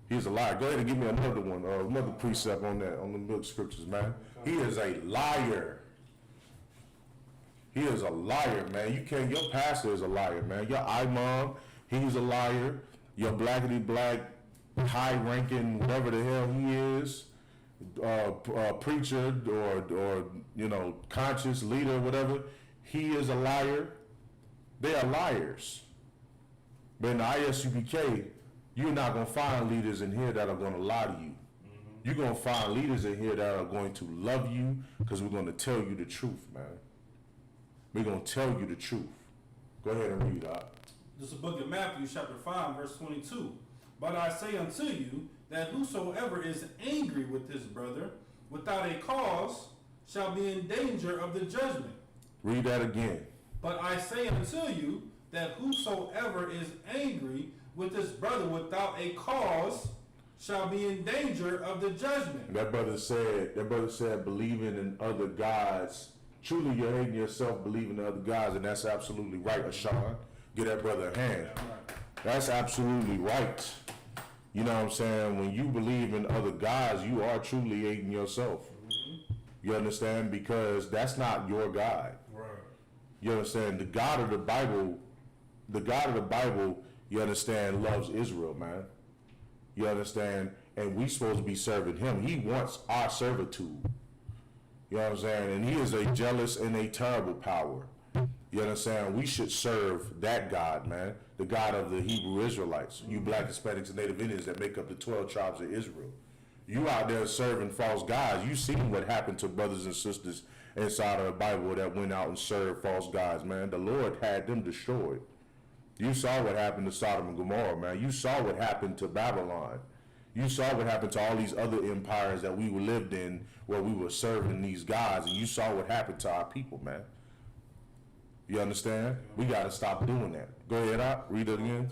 S2: He's a liar. Go ahead and give me another one, another precept on that, on the book scriptures, man. He is a liar. He is a liar, man. You can't, your pastor is a liar, man. Your imam, he's a liar. Your blackity black, high ranking, whatever the hell he is, preacher or you know, conscious leader, whatever, he is a liar. They are liars. But in the I.S.U.P.K, you're not going to find leaders in here that are going to lie to you. Mm-hmm. You're going to find leaders in here that are going to love you because we're going to tell you the truth, man. We're going to tell you the truth. Go ahead and read out.
S1: This is the book of Matthew, chapter 5, verse 22. But I say unto you that whosoever is angry with his brother without a cause shall be in danger of the judgment.
S2: Read that again.
S1: But I say unto you that whosoever is angry with his brother without a cause shall be in danger of the judgment.
S2: And that brother said, believing in other gods. Truly you're hating yourself, believing in other gods, and that's absolutely right, Ashan. Give that brother a hand. That's absolutely right. You know what I'm saying? When you believe in other gods, you are truly hating yourself. Mm-hmm. You understand? Because that's not your God. Right. You understand? The God of the Bible, you understand, loves Israel, man. You understand? And we supposed to be serving him. He wants our servitude. You know what I'm saying? And he is a jealous and a terrible power. You understand? We should serve that God, man. The God of the Hebrew Israelites. You black Hispanics and Native Indians that make up the 12 tribes of Israel. You out there serving false gods. You seen what happened to brothers and sisters inside of the Bible that went out and served false gods, man. The Lord had them destroyed. You saw what happened to Sodom and Gomorrah, man. You saw what happened to Babylon. You saw what happened to all these other empires that we lived in where we were serving these gods, and you saw what happened to our people, man. You understand? We got to stop doing that. Go ahead, out. Read it again.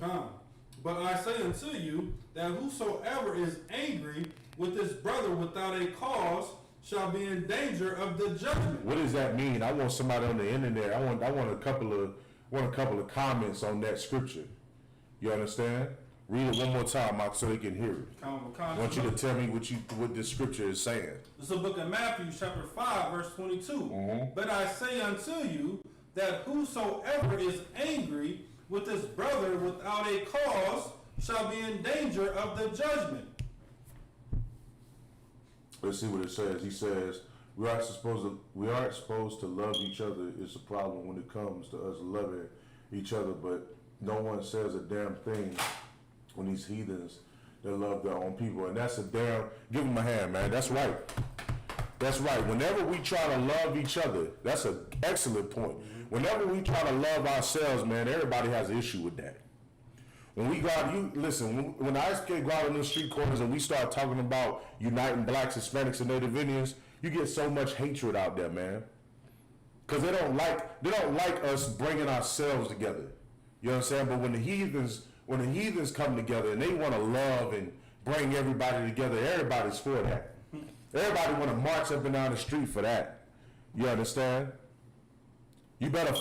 S1: But I say unto you that whosoever is angry with his brother without a cause shall be in danger of the judgment.
S2: What does that mean? I want somebody on the internet. I want a couple of comments on that scripture. You understand? Read it one more time, Mark, so they can hear it. I want you to tell me what this scripture is saying.
S1: This is the book of Matthew, chapter 5, verse 22. Mm-hmm. But I say unto you that whosoever is angry with his brother without a cause shall be in danger of the judgment.
S2: Let's see what it says. He says, we aren't supposed to love each other. It's a problem when it comes to us loving each other, but no one says a damn thing when these heathens that love their own people. And that's a damn, give them a hand, man. That's right. That's right. Whenever we try to love each other, that's an excellent point. Mm-hmm. Whenever we try to love ourselves, man, everybody has an issue with that. When we go out, when I.S.U.P.K go out in the street corners and we start talking about uniting blacks, Hispanics, and Native Indians, you get so much hatred out there, man. Because they don't like us bringing ourselves together. You know what I'm saying? But when the heathens come together and they want to love and bring everybody together, everybody's for that. Everybody want to march up and down the street for that. You understand? You better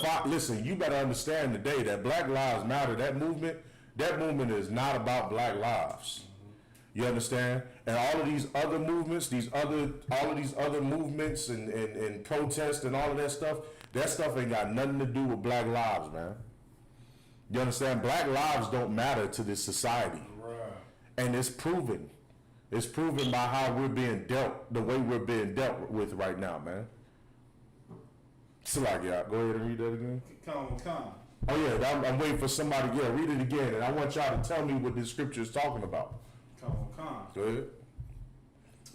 S2: understand today that Black Lives Matter, that movement is not about black lives. You understand? And all of these other movements, and protests and all of that stuff ain't got nothing to do with black lives, man. You understand? Black lives don't matter to this society. Right. And it's proven. It's proven by how we're being dealt, the way we're being dealt with right now, man. Salakia, go ahead and read that again.
S1: Come.
S2: Oh yeah, I'm waiting for somebody. Yeah, read it again, and I want y'all to tell me what this scripture is talking about.
S1: Come.
S2: Go ahead.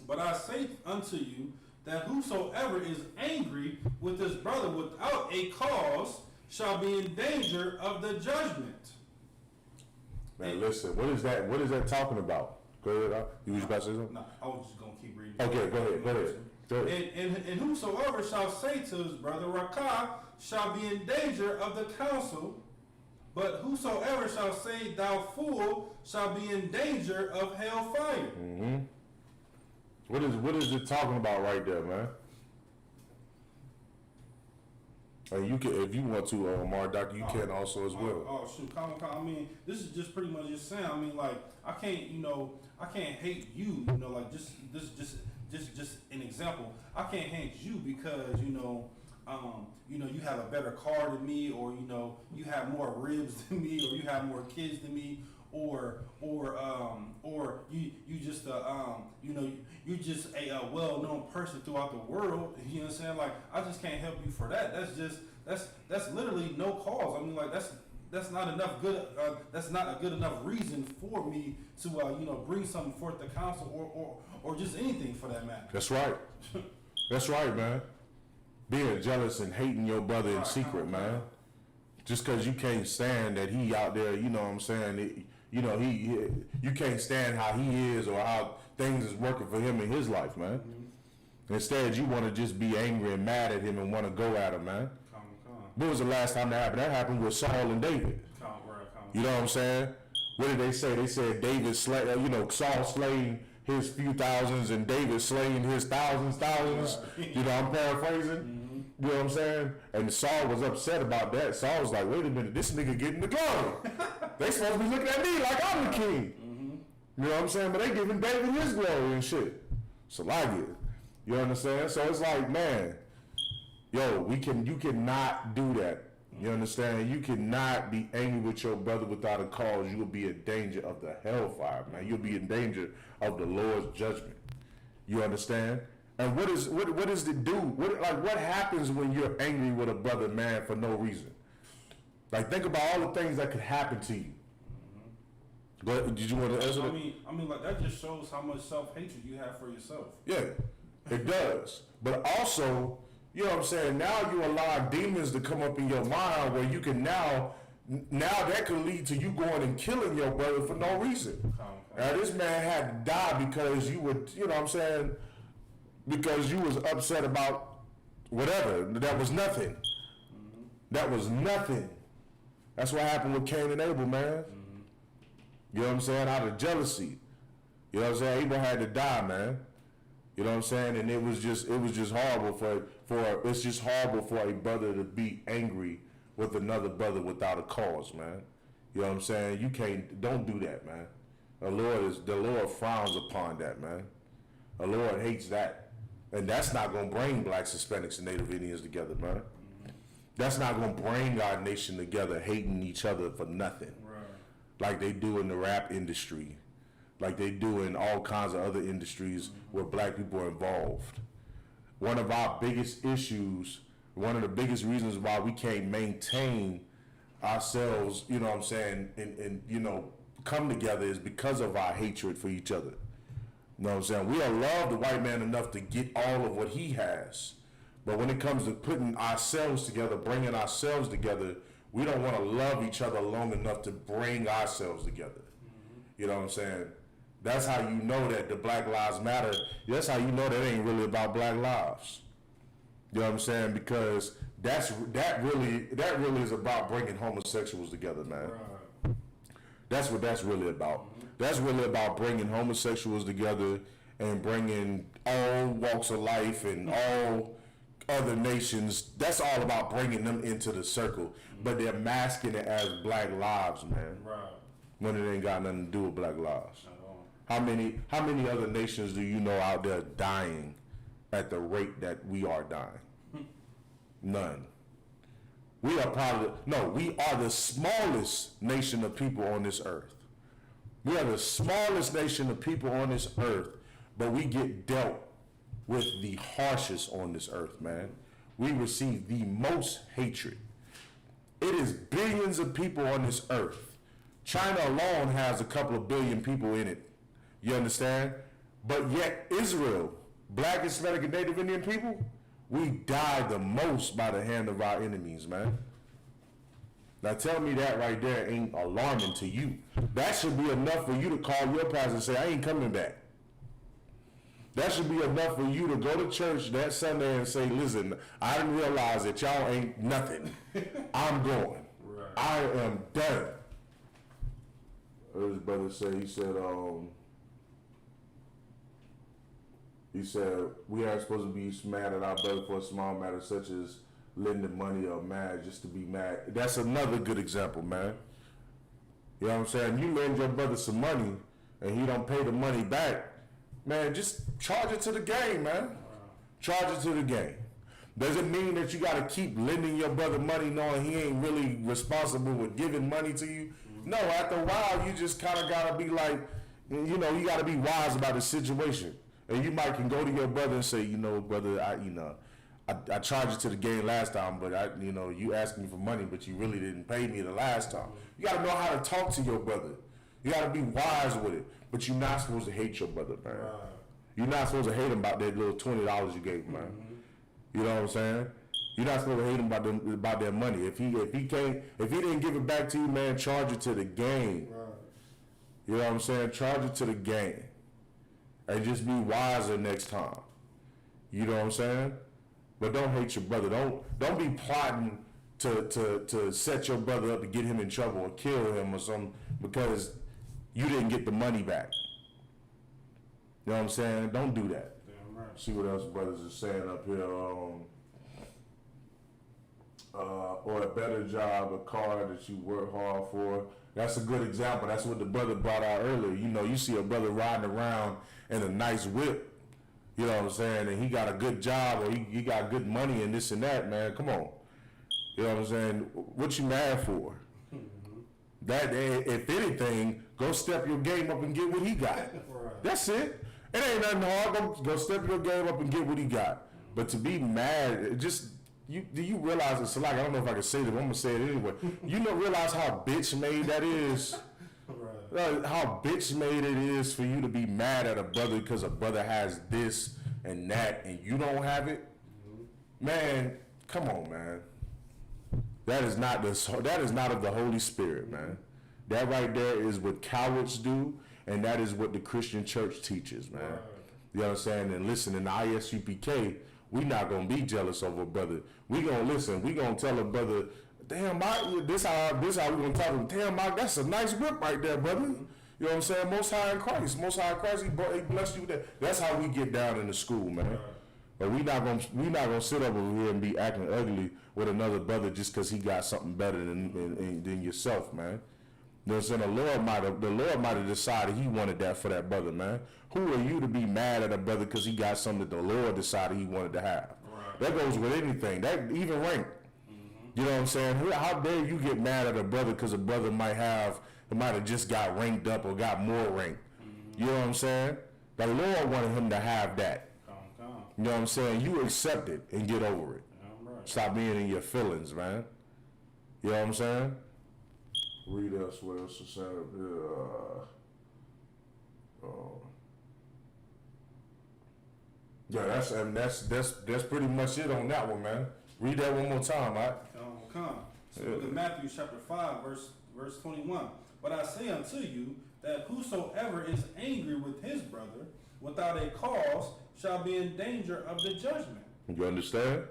S1: But I say unto you that whosoever is angry with his brother without a cause shall be in danger of the judgment.
S2: Man, listen, what is that? What is that talking about? Go ahead. You was about to say something?
S1: No, I was just gonna keep reading.
S2: Okay, go ahead.
S1: And whosoever shall say to his brother Rakah shall be in danger of the council, but whosoever shall say thou fool shall be in danger of hellfire.
S2: Mm-hmm. What is it talking about right there, man? And you can, if you want to, Mark, you can also as well.
S1: Oh shoot, I mean, this is just pretty much just saying. I mean, like, I can't hate you. Like just an example. I can't hate you because you have a better car than me, or you have more ribs than me, or you have more kids than me, or you just you're just a well-known person throughout the world. You know what I'm saying? Like, I just can't help you for that. That's literally no cause. I mean, like, that's not enough good. That's not a good enough reason for me to bring something forth to council or just anything for that matter.
S2: That's right. That's right, man. Being jealous and hating your brother in secret, man. Just because you can't stand that he out there, you know what I'm saying? You can't stand how he is or how things is working for him in his life, man. Mm-hmm. Instead, you want to just be angry and mad at him and want to go at him, man. When was the last time that happened? That happened with Saul and David. You know what I'm saying? What did they say? They said David Saul slaying his few thousands and David slaying his thousands. I'm paraphrasing. Mm-hmm. You know what I'm saying? And Saul was upset about that. Saul was like, wait a minute, this nigga getting the glory. They supposed to be looking at me like I'm the king. Mm-hmm. You know what I'm saying? But they giving David his glory and shit. So I get it. You understand? So it's like, man, you cannot do that. You understand? You cannot be angry with your brother without a cause. You will be in danger of the hellfire, man. You'll be in danger of the Lord's judgment. You understand? And what does it do? What happens when you're angry with a brother, man, for no reason? Like, think about all the things that could happen to you. Mm-hmm. But did you want to answer that?
S1: I mean, like, that just shows how much self-hatred you have for yourself.
S2: Yeah, it does. But also, you know what I'm saying, now you allow demons to come up in your mind where you can now that could lead to you going and killing your brother for no reason. Now, this man had to die because you were, you know what I'm saying, because you was upset about whatever. That was nothing. Mm-hmm. That was nothing. That's what happened with Cain and Abel, man. Mm-hmm. You know what I'm saying? Out of jealousy. You know what I'm saying? Abel had to die, man. You know what I'm saying? And it was just horrible it's just horrible for a brother to be angry with another brother without a cause, man. You know what I'm saying? Don't do that, man. The Lord frowns upon that, man. The Lord hates that. And that's not going to bring blacks, Hispanics, and Native Indians together, man. Mm-hmm. That's not going to bring our nation together hating each other for nothing. Right. Like they do in the rap industry. Like they do in all kinds of other industries where black people are involved. One of our biggest issues, one of the biggest reasons why we can't maintain ourselves, you know what I'm saying, and come together is because of our hatred for each other. You know what I'm saying? We love the white man enough to get all of what he has. But when it comes to putting ourselves together, bringing ourselves together, we don't want to love each other long enough to bring ourselves together. Mm-hmm. You know what I'm saying? That's how you know that the Black Lives Matter. That's how you know that ain't really about black lives. You know what I'm saying? Because that really is about bringing homosexuals together, man. Right. That's what that's really about. Mm-hmm. That's really about bringing homosexuals together and bringing all walks of life and all other nations. That's all about bringing them into the circle. Mm-hmm. But they're masking it as black lives, man. Right. When it ain't got nothing to do with black lives. How many other nations do you know out there dying at the rate that we are dying? None. We are the smallest nation of people on this earth. We are the smallest nation of people on this earth, but we get dealt with the harshest on this earth, man. We receive the most hatred. It is billions of people on this earth. China alone has a couple of billion people in it. You understand? But yet Israel, black, Hispanic, and Native Indian people, we die the most by the hand of our enemies, man. Now tell me that right there ain't alarming to you. That should be enough for you to call your pastor and say, I ain't coming back. That should be enough for you to go to church that Sunday and say, listen, I didn't realize that y'all ain't nothing. I'm going. Right. I am done. His brother said, he said, we aren't supposed to be mad at our brother for a small matter such as lending money or mad just to be mad. That's another good example, man. You know what I'm saying? You lend your brother some money and he don't pay the money back, man, just charge it to the game, man. Charge it to the game. Doesn't mean that you got to keep lending your brother money knowing he ain't really responsible with giving money to you. No, after a while, you just kind of got to be like, you know, you got to be wise about the situation. And you might can go to your brother and say, you know, brother, I charged you to the game last time, but you asked me for money, but you really didn't pay me the last time. You got to know how to talk to your brother. You got to be wise with it. But you're not supposed to hate your brother, man. Right. You're not supposed to hate him about that little $20 you gave him, man. Mm-hmm. You know what I'm saying? You're not supposed to hate him about their money. If he didn't give it back to you, man, charge it to the game. Right. You know what I'm saying? Charge it to the game. And just be wiser next time. You know what I'm saying? But don't hate your brother. Don't be plotting to set your brother up to get him in trouble or kill him or something because you didn't get the money back. You know what I'm saying? Don't do that. Damn right. See what else brothers are saying up here. Or a better job, a car that you work hard for. That's a good example. That's what the brother brought out earlier. You know, you see a brother riding around in a nice whip. You know what I'm saying? And he got a good job or he got good money and this and that, man. Come on. You know what I'm saying? What you mad for? Mm-hmm. That, if anything, go step your game up and get what he got. Right. That's it. It ain't nothing hard. Go step your game up and get what he got. But to be mad, do you realize it's like, I don't know if I can say this, but I'm going to say it anyway. You don't realize how bitch made that is? Right. How bitch made it is for you to be mad at a brother because a brother has this and that and you don't have it? Mm-hmm. Man, come on, man. That is not of the Holy Spirit, man. That right there is what cowards do, and that is what the Christian church teaches, man. Right. You know what I'm saying? And listen, in the I.S.U.P.K, we not going to be jealous of a brother. We going to listen. We going to tell a brother, damn, Mike, this how we going to talk to him. Damn, Mike, that's a nice whip right there, brother. Mm-hmm. You know what I'm saying? Most High in Christ, he blessed you with that. That's how we get down in the school, man. Right. But we not gonna sit up over here and be acting ugly with another brother just because he got something better than yourself, man. You know what I'm saying? The Lord might have decided he wanted that for that brother, man. Who are you to be mad at a brother because he got something that the Lord decided he wanted to have? Right. That goes with anything. That even rank. Mm-hmm. You know what I'm saying? How dare you get mad at a brother because a brother might have just got ranked up or got more rank. Mm-hmm. You know what I'm saying? The Lord wanted him to have that. You know what I'm saying? You accept it and get over it. Right. Stop being in your feelings, man. You know what I'm saying? Read us what else is said up here. That's pretty much it on that one, man. Read that one more time, right?
S3: So look at Matthew chapter 5, verse 21. But I say unto you that whosoever is angry with his brother without a cause shall be in danger of the judgment.
S2: You understand?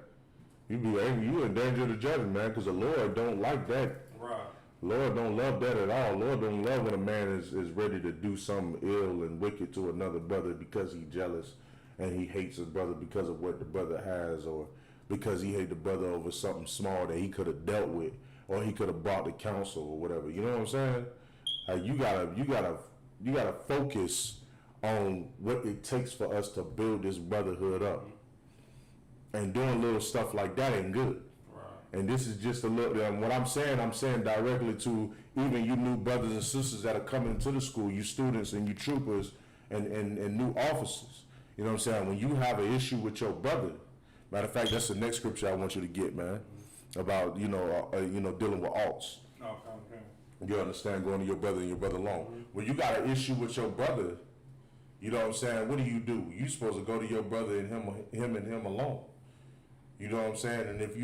S2: You be angry, you in danger of the judgment, man, because the Lord don't like that. Right. Lord don't love that at all. Lord don't love when a man is ready to do something ill and wicked to another brother because he's jealous and he hates his brother because of what the brother has, or because he hates the brother over something small that he could have dealt with or he could have brought to counsel or whatever. You know what I'm saying? You gotta focus on what it takes for us to build this brotherhood up. And doing little stuff like that ain't good. Right. And this is just a little, what I'm saying directly to even you new brothers and sisters that are coming into the school, you students and you troopers and new officers. You know what I'm saying? When you have an issue with your brother, matter of fact, that's the next scripture I want you to get, man, about, dealing with alts. Okay. You understand? Going to your brother and your brother alone. Mm-hmm. When you got an issue with your brother, you know what I'm saying? What do? You supposed to go to your brother and him alone. You know what I'm saying? And if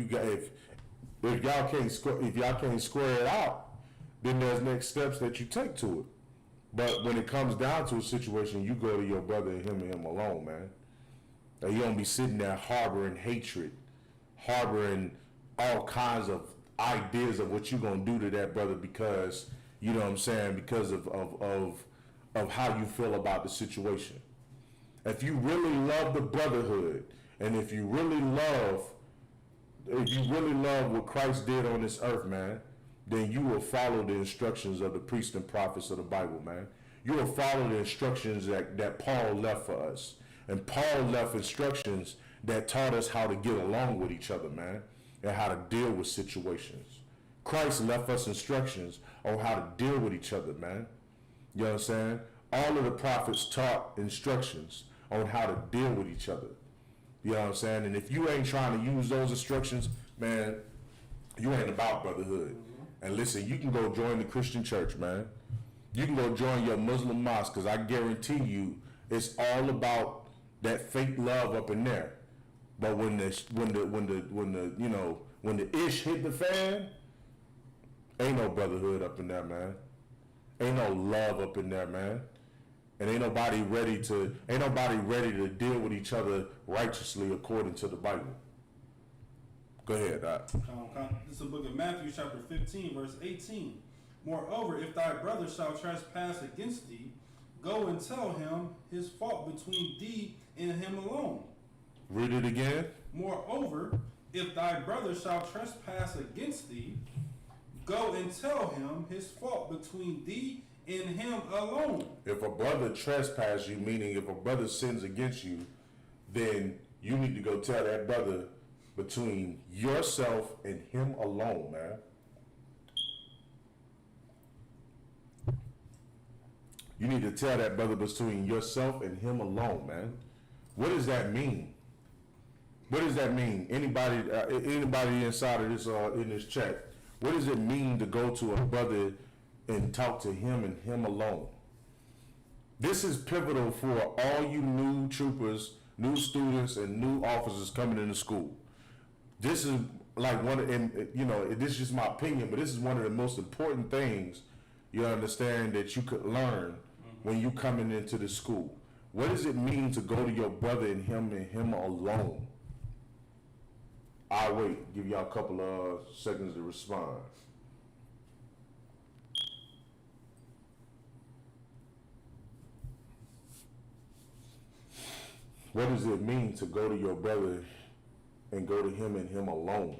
S2: if y'all can't square it out, then there's next steps that you take to it. But when it comes down to a situation, you go to your brother and him alone, man. And you don't be sitting there harboring hatred, harboring all kinds of ideas of what you're gonna do to that brother because, you know what I'm saying, because of how you feel about the situation. If you really love the brotherhood, and if you really love what Christ did on this earth, man, then you will follow the instructions of the priests and prophets of the Bible, man. You will follow the instructions that Paul left for us. And Paul left instructions that taught us how to get along with each other, man, and how to deal with situations. Christ left us instructions on how to deal with each other, man. You know what I'm saying? All of the prophets taught instructions on how to deal with each other. You know what I'm saying? And if you ain't trying to use those instructions, man, you ain't about brotherhood. And listen, you can go join the Christian church, man. You can go join your Muslim mosque, because I guarantee you it's all about that fake love up in there. But when the ish hit the fan, ain't no brotherhood up in there, man. Ain't no love up in there, man. And ain't nobody ready to deal with each other righteously according to the Bible. Go ahead.
S3: This is the book of Matthew, chapter 15, verse 18. Moreover, if thy brother shall trespass against thee, go and tell him his fault between thee and him alone.
S2: Read it again.
S3: Moreover, if thy brother shall trespass against thee, go and tell him his fault between thee and him alone.
S2: If a brother trespasses you, meaning if a brother sins against you, then you need to go tell that brother between yourself and him alone, man. You need to tell that brother between yourself and him alone, man. What does that mean? What does that mean? Anybody inside of this in this chat, what does it mean to go to a brother and talk to him and him alone? This is pivotal for all you new troopers, new students, and new officers coming into school. This is like this is just my opinion, but this is one of the most important things you understand that you could learn when you coming into the school. What does it mean to go to your brother and him alone? I'll wait, give y'all a couple of seconds to respond. What does it mean to go to your brother and go to him and him alone?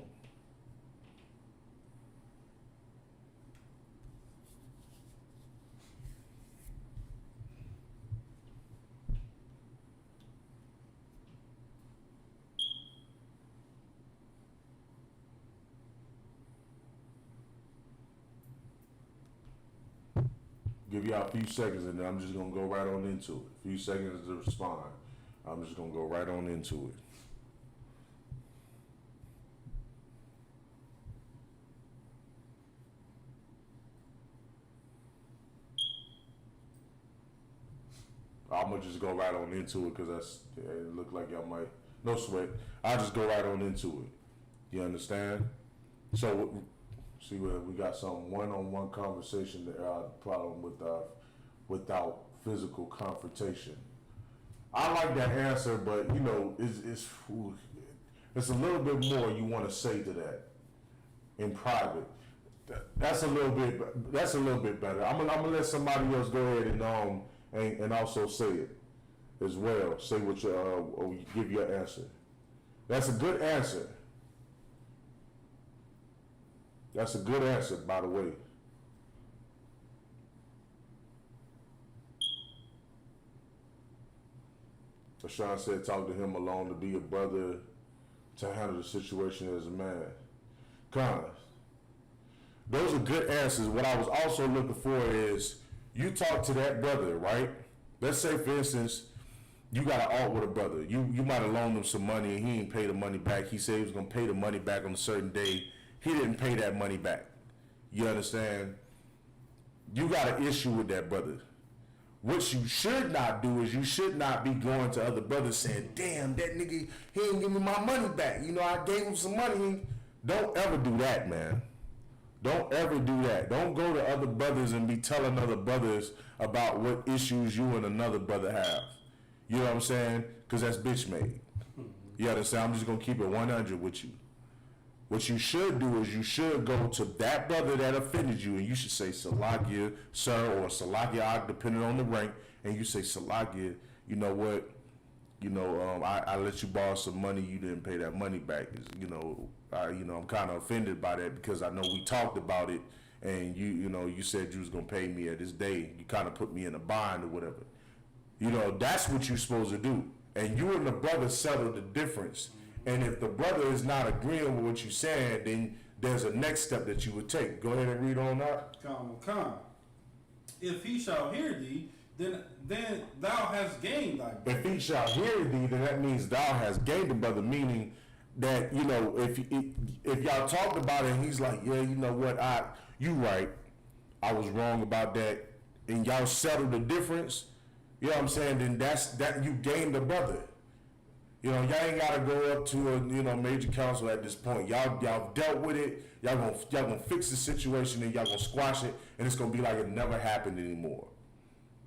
S2: Give y'all a few seconds and then I'm just gonna go right on into it. A few seconds to respond. I'm just gonna go right on into it. I'm gonna just go right on into it because it look like y'all might. No sweat. I'll just go right on into it. You understand? So, see, we got some one-on-one conversation problem without physical confrontation. I like that answer, but it's a little bit more you want to say to that in private. That's a little bit better. I'm gonna let somebody else go ahead and also say it as well. Say what or give your answer. That's a good answer. That's a good answer, by the way. Sean said, talk to him alone, to be a brother, to handle the situation as a man. Those are good answers. What I was also looking for is, you talk to that brother, right? Let's say, for instance, you got an alt with a brother. You might have loaned him some money and he ain't pay the money back. He said he was going to pay the money back on a certain day. He didn't pay that money back. You understand? You got an issue with that brother. What you should not do is you should not be going to other brothers saying, damn, that nigga, he ain't give me my money back. I gave him some money. Don't ever do that, man. Don't ever do that. Don't go to other brothers and be telling other brothers about what issues you and another brother have. You know what I'm saying? Because that's bitch made. You understand? I'm just going to keep it 100 with you. What you should do is you should go to that brother that offended you and you should say, Salakia, sir, or Salakia, depending on the rank, and you say, Salakia, you know what? I let you borrow some money. You didn't pay that money back. I'm kind of offended by that because I know we talked about it, and you said you was gonna pay me at this day. You kind of put me in a bind or whatever. That's what you're supposed to do. And you and the brother settle the difference. And if the brother is not agreeing with what you're saying, then there's a next step that you would take. Go ahead and read on that.
S3: Come. If he shall hear thee, then thou hast gained thy brother.
S2: If he shall hear thee, then that means thou hast gained the brother, meaning that, if y'all talked about it and he's like, yeah, you know what, you right, I was wrong about that, and y'all settled the difference, you know what I'm saying, then that you gained the brother. Y'all ain't gotta go up to a major council at this point. Y'all dealt with it, y'all gonna fix the situation and y'all gonna squash it, and it's gonna be like it never happened anymore.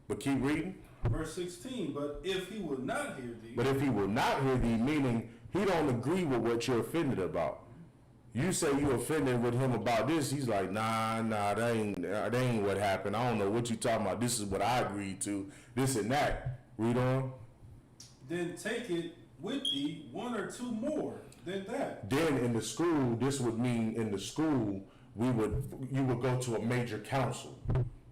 S2: But keep reading.
S3: Verse 16, but if he will not hear thee.
S2: But if he will not hear thee, meaning he don't agree with what you're offended about. You say you offended with him about this, he's like, nah, that ain't what happened. I don't know what you talking about. This is what I agreed to, this and that. Read on.
S3: Then take it with thee one or two more than that.
S2: Then in the school, this would mean in the school, you would go to a major council.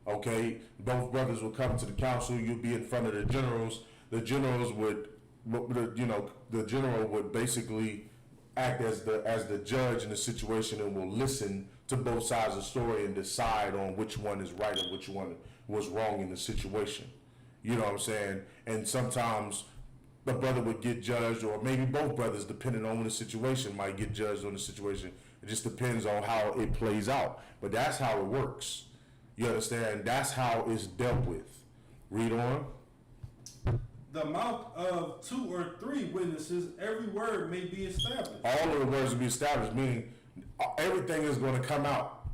S2: Okay, both brothers would come to the council. You'd be in front of the generals. The generals would, the general would basically act as the judge in the situation and will listen to both sides of the story and decide on which one is right and which one was wrong in the situation. You know what I'm saying? And sometimes the brother would get judged, or maybe both brothers, depending on the situation, might get judged on the situation. It just depends on how it plays out. But that's how it works. You understand? That's how it's dealt with. Read on.
S3: The mouth of 2 or 3 witnesses, every word may be established.
S2: All of the words will be established, meaning everything is going to come out.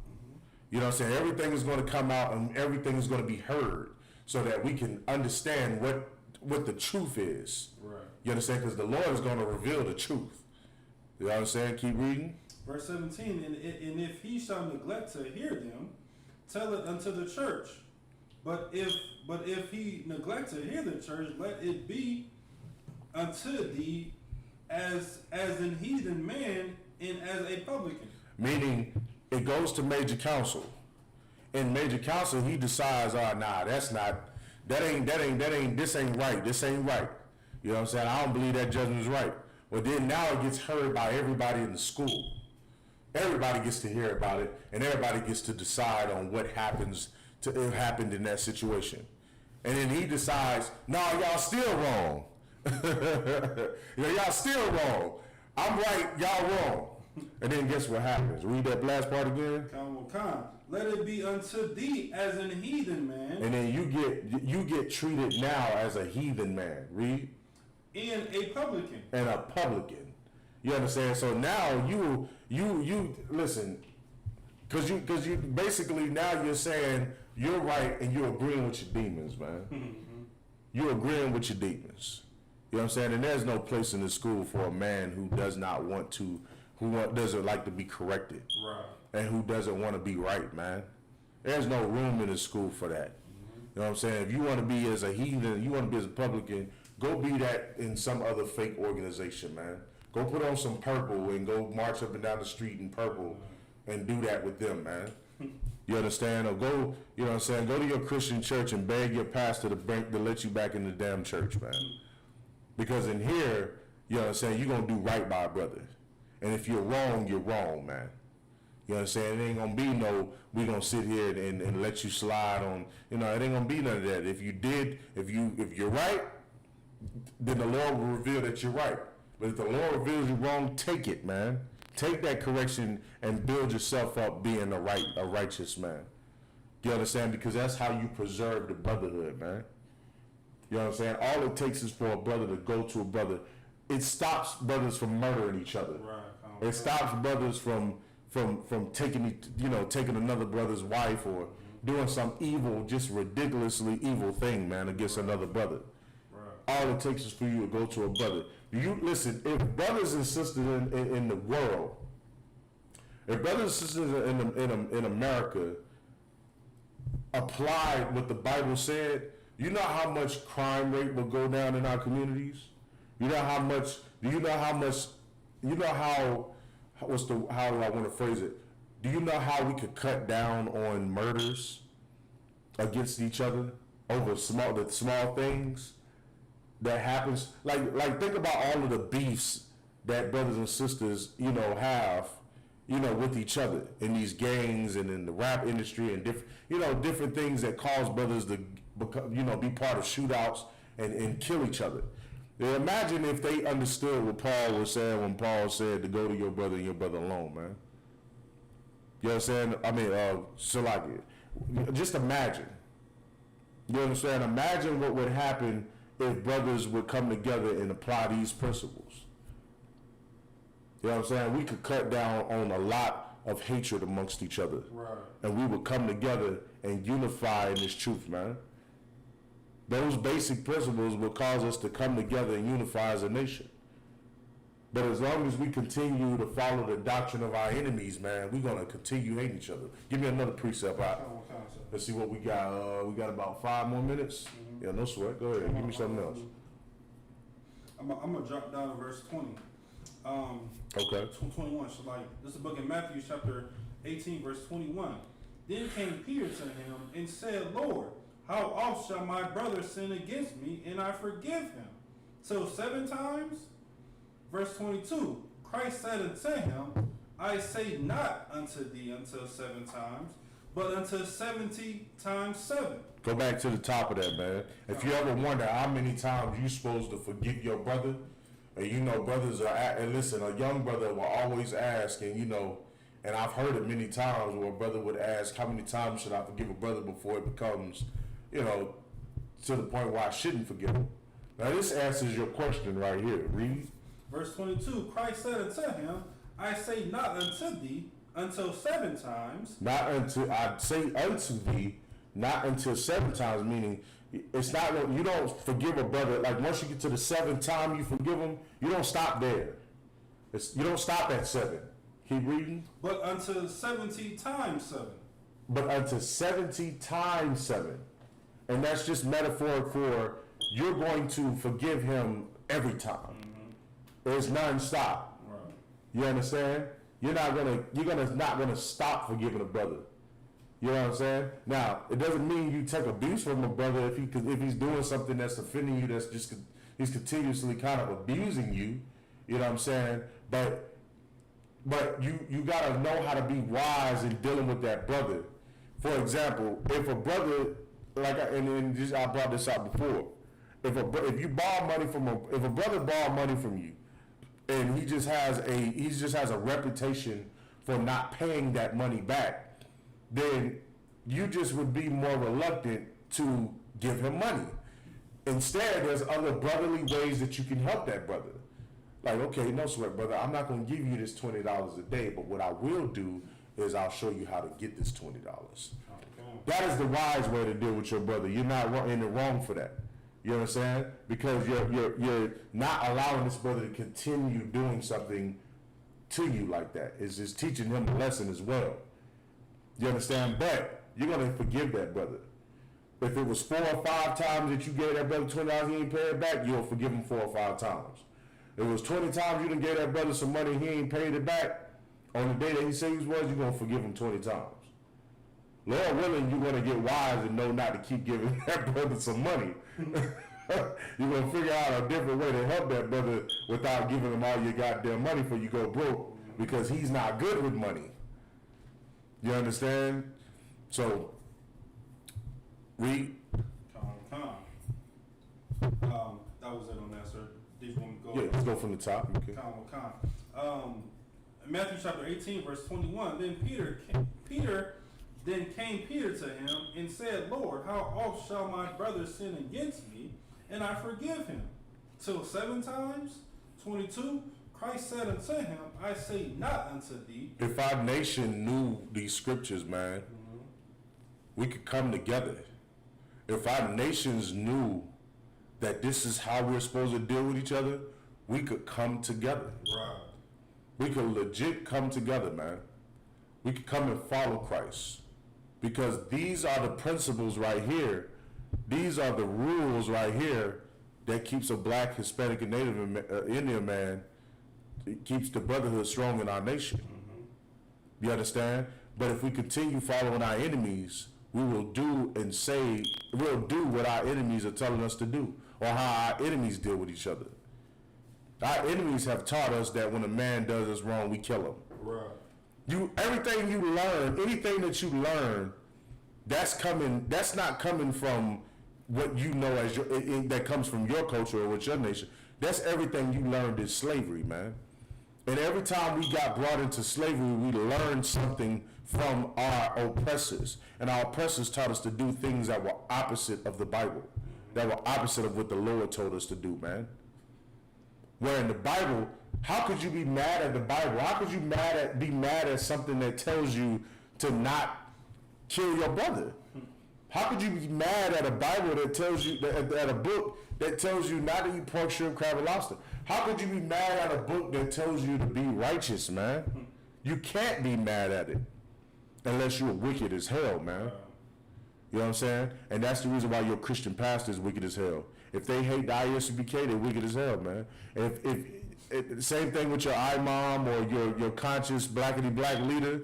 S2: You know what I'm saying? Everything is going to come out and everything is going to be heard so that we can understand what the truth is.
S3: Right.
S2: You understand? Because the Lord is going to reveal the truth. You know what I'm saying? Keep reading.
S3: Verse 17, and if he shall neglect to hear them, tell it unto the church. But if he neglect to hear the church, let it be unto thee as an heathen man and as a publican.
S2: Meaning, it goes to major council. In major council, he decides, this ain't right. This ain't right. You know what I'm saying? I don't believe that judgment is right. But then now it gets heard by everybody in the school. Everybody gets to hear about it, and everybody gets to decide on what happened in that situation. And then he decides, y'all still wrong. Y'all still wrong. I'm right, y'all wrong. And then guess what happens? Read that last part again.
S3: Come. Let it be unto thee as an heathen man.
S2: And then you get treated now as a heathen man. Read.
S3: And a publican.
S2: And a publican. You understand? So now you listen, because you basically now you're saying you're right and you're agreeing with your demons, man. You're agreeing with your demons. You know what I'm saying? And there's no place in the school for a man who does not want to, doesn't like to be corrected,
S3: right,
S2: and who doesn't want to be right, man. There's no room in the school for that. You know what I'm saying? If you want to be as a heathen, you want to be as a publican, go be that in some other fake organization, man. Go put on some purple and go march up and down the street in purple and do that with them, man. You understand? Or go, you know what I'm saying, go to your Christian church and beg your pastor to let you back in the damn church, man. Because in here, you know what I'm saying, you're going to do right by a brother. And if you're wrong, man. You know what I'm saying? It ain't going to be we going to sit here and let you slide on, it ain't going to be none of that. If you're right, then the Lord will reveal that you're right. But if the Lord reveals you wrong, take it, man. Take that correction and build yourself up being a righteous man. You understand? Because that's how you preserve the brotherhood, man. You know what I'm saying? All it takes is for a brother to go to a brother. It stops brothers from murdering each other.
S3: Right.
S2: It stops brothers from taking taking another brother's wife or doing some evil, just ridiculously evil thing, man, against another brother. All it takes is for you to go to a brother. You listen. If brothers and sisters in the world, if brothers and sisters in America applied what the Bible said, you know how much crime rate will go down in our communities. You know how much. Do you know how much? You know how? How do I want to phrase it? Do you know how we could cut down on murders against each other over the small things that happens? Like think about all of the beefs that brothers and sisters, have, with each other in these gangs and in the rap industry and different things that cause brothers to become, be part of shootouts and kill each other. Now imagine if they understood what Paul was saying when Paul said to go to your brother and your brother alone, man. You know what I'm saying? I mean, just imagine. You understand? Imagine what would happen if brothers would come together and apply these principles. You know what I'm saying? We could cut down on a lot of hatred amongst each other.
S3: Right.
S2: And we would come together and unify in this truth, man. Those basic principles will cause us to come together and unify as a nation. But as long as we continue to follow the doctrine of our enemies, man, we're going to continue hating each other. Give me another precept. Let's see what we got. We got about 5 more minutes. Mm-hmm. Yeah, no sweat. Go ahead. Give me something else.
S3: I'm going to drop down to verse 20.
S2: Okay.
S3: 21. So this is the book of Matthew, chapter 18, verse 21. Then came Peter to him and said, Lord, how oft shall my brother sin against me, and I forgive him? Till 7 times? Verse 22, Christ said unto him, I say not unto thee until 7 times, but until 70 times 7.
S2: Go back to the top of that, man. If you ever wonder how many times you're supposed to forgive your brother, and brothers are, and listen, a young brother will always ask, and and I've heard it many times where a brother would ask, how many times should I forgive a brother before it becomes, to the point where I shouldn't forgive him? Now this answers your question right here. Read.
S3: Verse 22, Christ said unto him, I say not unto thee until 7 times.
S2: I say unto thee, not until 7 times, meaning it's not, you don't forgive a brother, like once you get to the 7th time you forgive him, you don't stop there. You don't stop at 7. Keep reading.
S3: But until 70 times 7.
S2: But until 70 times 7. And that's just metaphoric for you're going to forgive him every time. Mm-hmm. It's non-stop. Right. You understand? You're not gonna stop forgiving a brother. You know what I'm saying? Now, it doesn't mean you take abuse from a brother if he's doing something that's offending you, that's just he's continuously kind of abusing you. You know what I'm saying? But you gotta know how to be wise in dealing with that brother. For example, if a brother, I brought this out before, if a brother borrow money from you, and he just has a reputation for not paying that money back, then you just would be more reluctant to give him money. Instead, there's other brotherly ways that you can help that brother. Like, okay, no sweat, brother, I'm not going to give you this $20 a day, but what I will do is I'll show you how to get this $20. Okay. That is the wise way to deal with your brother. You're not in the wrong for that. You know what I'm saying? Because you're not allowing this brother to continue doing something to you like that. It's just teaching him a lesson as well. You understand? But you're going to forgive that brother. If it was 4 or 5 times that you gave that brother $20, he ain't pay it back, you'll forgive him 4 or 5 times. If it was 20 times you done gave that brother some money, he ain't paid it back, on the day that he said he was, you're going to forgive him 20 times. Lord willing, you're going to get wise and know not to keep giving that brother some money. You're going to figure out a different way to help that brother without giving him all your goddamn money before you go broke, because he's not good with money. You understand? So, read.
S3: That was it on that, sir. Did you want to go?
S2: Yeah, let's go from the top. Okay.
S3: Matthew chapter 18, verse 21. Then came Peter to him and said, Lord, how oft shall my brother sin against me, and I forgive him? Till 7 times? 22. Christ said unto him, I say not unto thee.
S2: If our nation knew these scriptures, man, we could come together. If our nations knew that this is how we're supposed to deal with each other, we could come together.
S3: Right.
S2: We could legit come together, man. We could come and follow Christ. Because these are the principles right here. These are the rules right here that keeps a black, Hispanic, and Native Indian man, it keeps the brotherhood strong in our nation. You understand? But if we continue following our enemies, we will do we'll do what our enemies are telling us to do, or how our enemies deal with each other. Our enemies have taught us that when a man does us wrong, we kill him.
S3: Right.
S2: Everything you learn, anything that you learn, that's not coming from what you know as that comes from your culture or with your nation. That's everything you learned is slavery, man. And every time we got brought into slavery, we learned something from our oppressors. And our oppressors taught us to do things that were opposite of the Bible, that were opposite of what the Lord told us to do, man. Where in the Bible, how could you be mad at the Bible? How could you be mad at something that tells you to not kill your brother? How could you be mad at a Bible that tells you, at a book that tells you not to eat pork, shrimp, crab, and lobster? How could you be mad at a book that tells you to be righteous, man? You can't be mad at it unless you're wicked as hell, man. You know what I'm saying? And that's the reason why your Christian pastor is wicked as hell. If they hate the I.S.U.P.K, they're wicked as hell, man. If same thing with your imam or your conscious blackity black leader,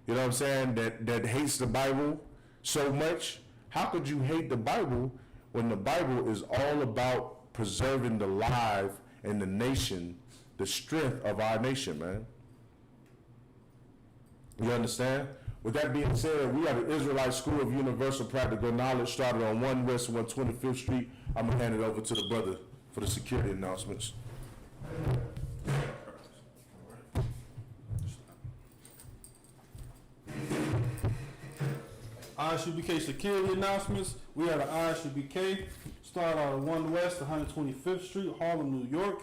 S2: you know what I'm saying, that hates the Bible so much. How could you hate the Bible when the Bible is all about preserving the life and the nation, the strength of our nation, man? You understand? With that being said, we have the Israelite School of Universal Practical Knowledge started on 1 West 125th Street. I'm going to hand it over to the brother for the security announcements.
S3: I.S.U.P.K security announcements. We are the I.S.U.P.K. Start out at 1 West 125th Street, Harlem, New York.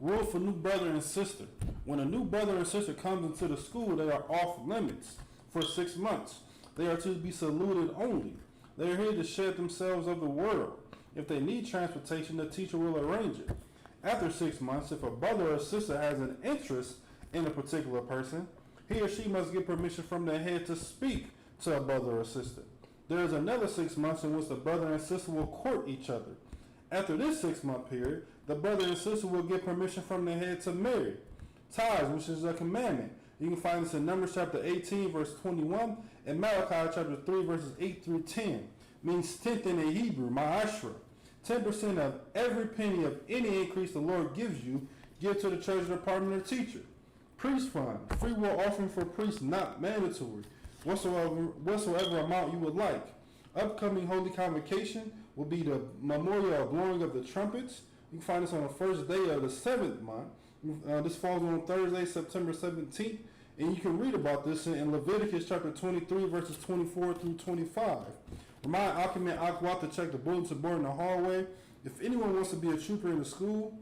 S3: Rule for new brother and sister. When a new brother and sister comes into the school, they are off limits for 6 months. They are to be saluted only. They are here to shed themselves of the world. If they need transportation, the teacher will arrange it. After 6 months, if a brother or sister has an interest in a particular person, he or she must get permission from the head to speak to a brother or sister. There is another 6 months in which the brother and sister will court each other. After this 6-month period, the brother and sister will get permission from the head to marry. Tithes, which is a commandment. You can find this in Numbers chapter 18, verse 21, and Malachi chapter 3, verses 8 through 10. Means tenth in the Hebrew, ma'ashra. 10% of every penny of any increase the Lord gives you, give to the treasury department or teacher. Priest fund, free will offering for priests, not mandatory. Whatsoever amount you would like. Upcoming Holy Convocation will be the memorial blowing of the trumpets. You can find this on the first day of the 7th month. This falls on Thursday, September 17th. And you can read about this in Leviticus chapter 23, verses 24 through 25. Remind Occupant Aquat to check the bulletin board in the hallway. If anyone wants to be a trooper in the school,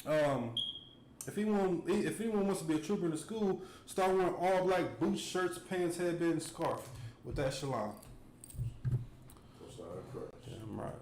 S3: if anyone wants to be a trooper in the school, start wearing all black boots, shirts, pants, headband, and scarf. With that, shalom.
S2: That's all right.
S3: Damn right.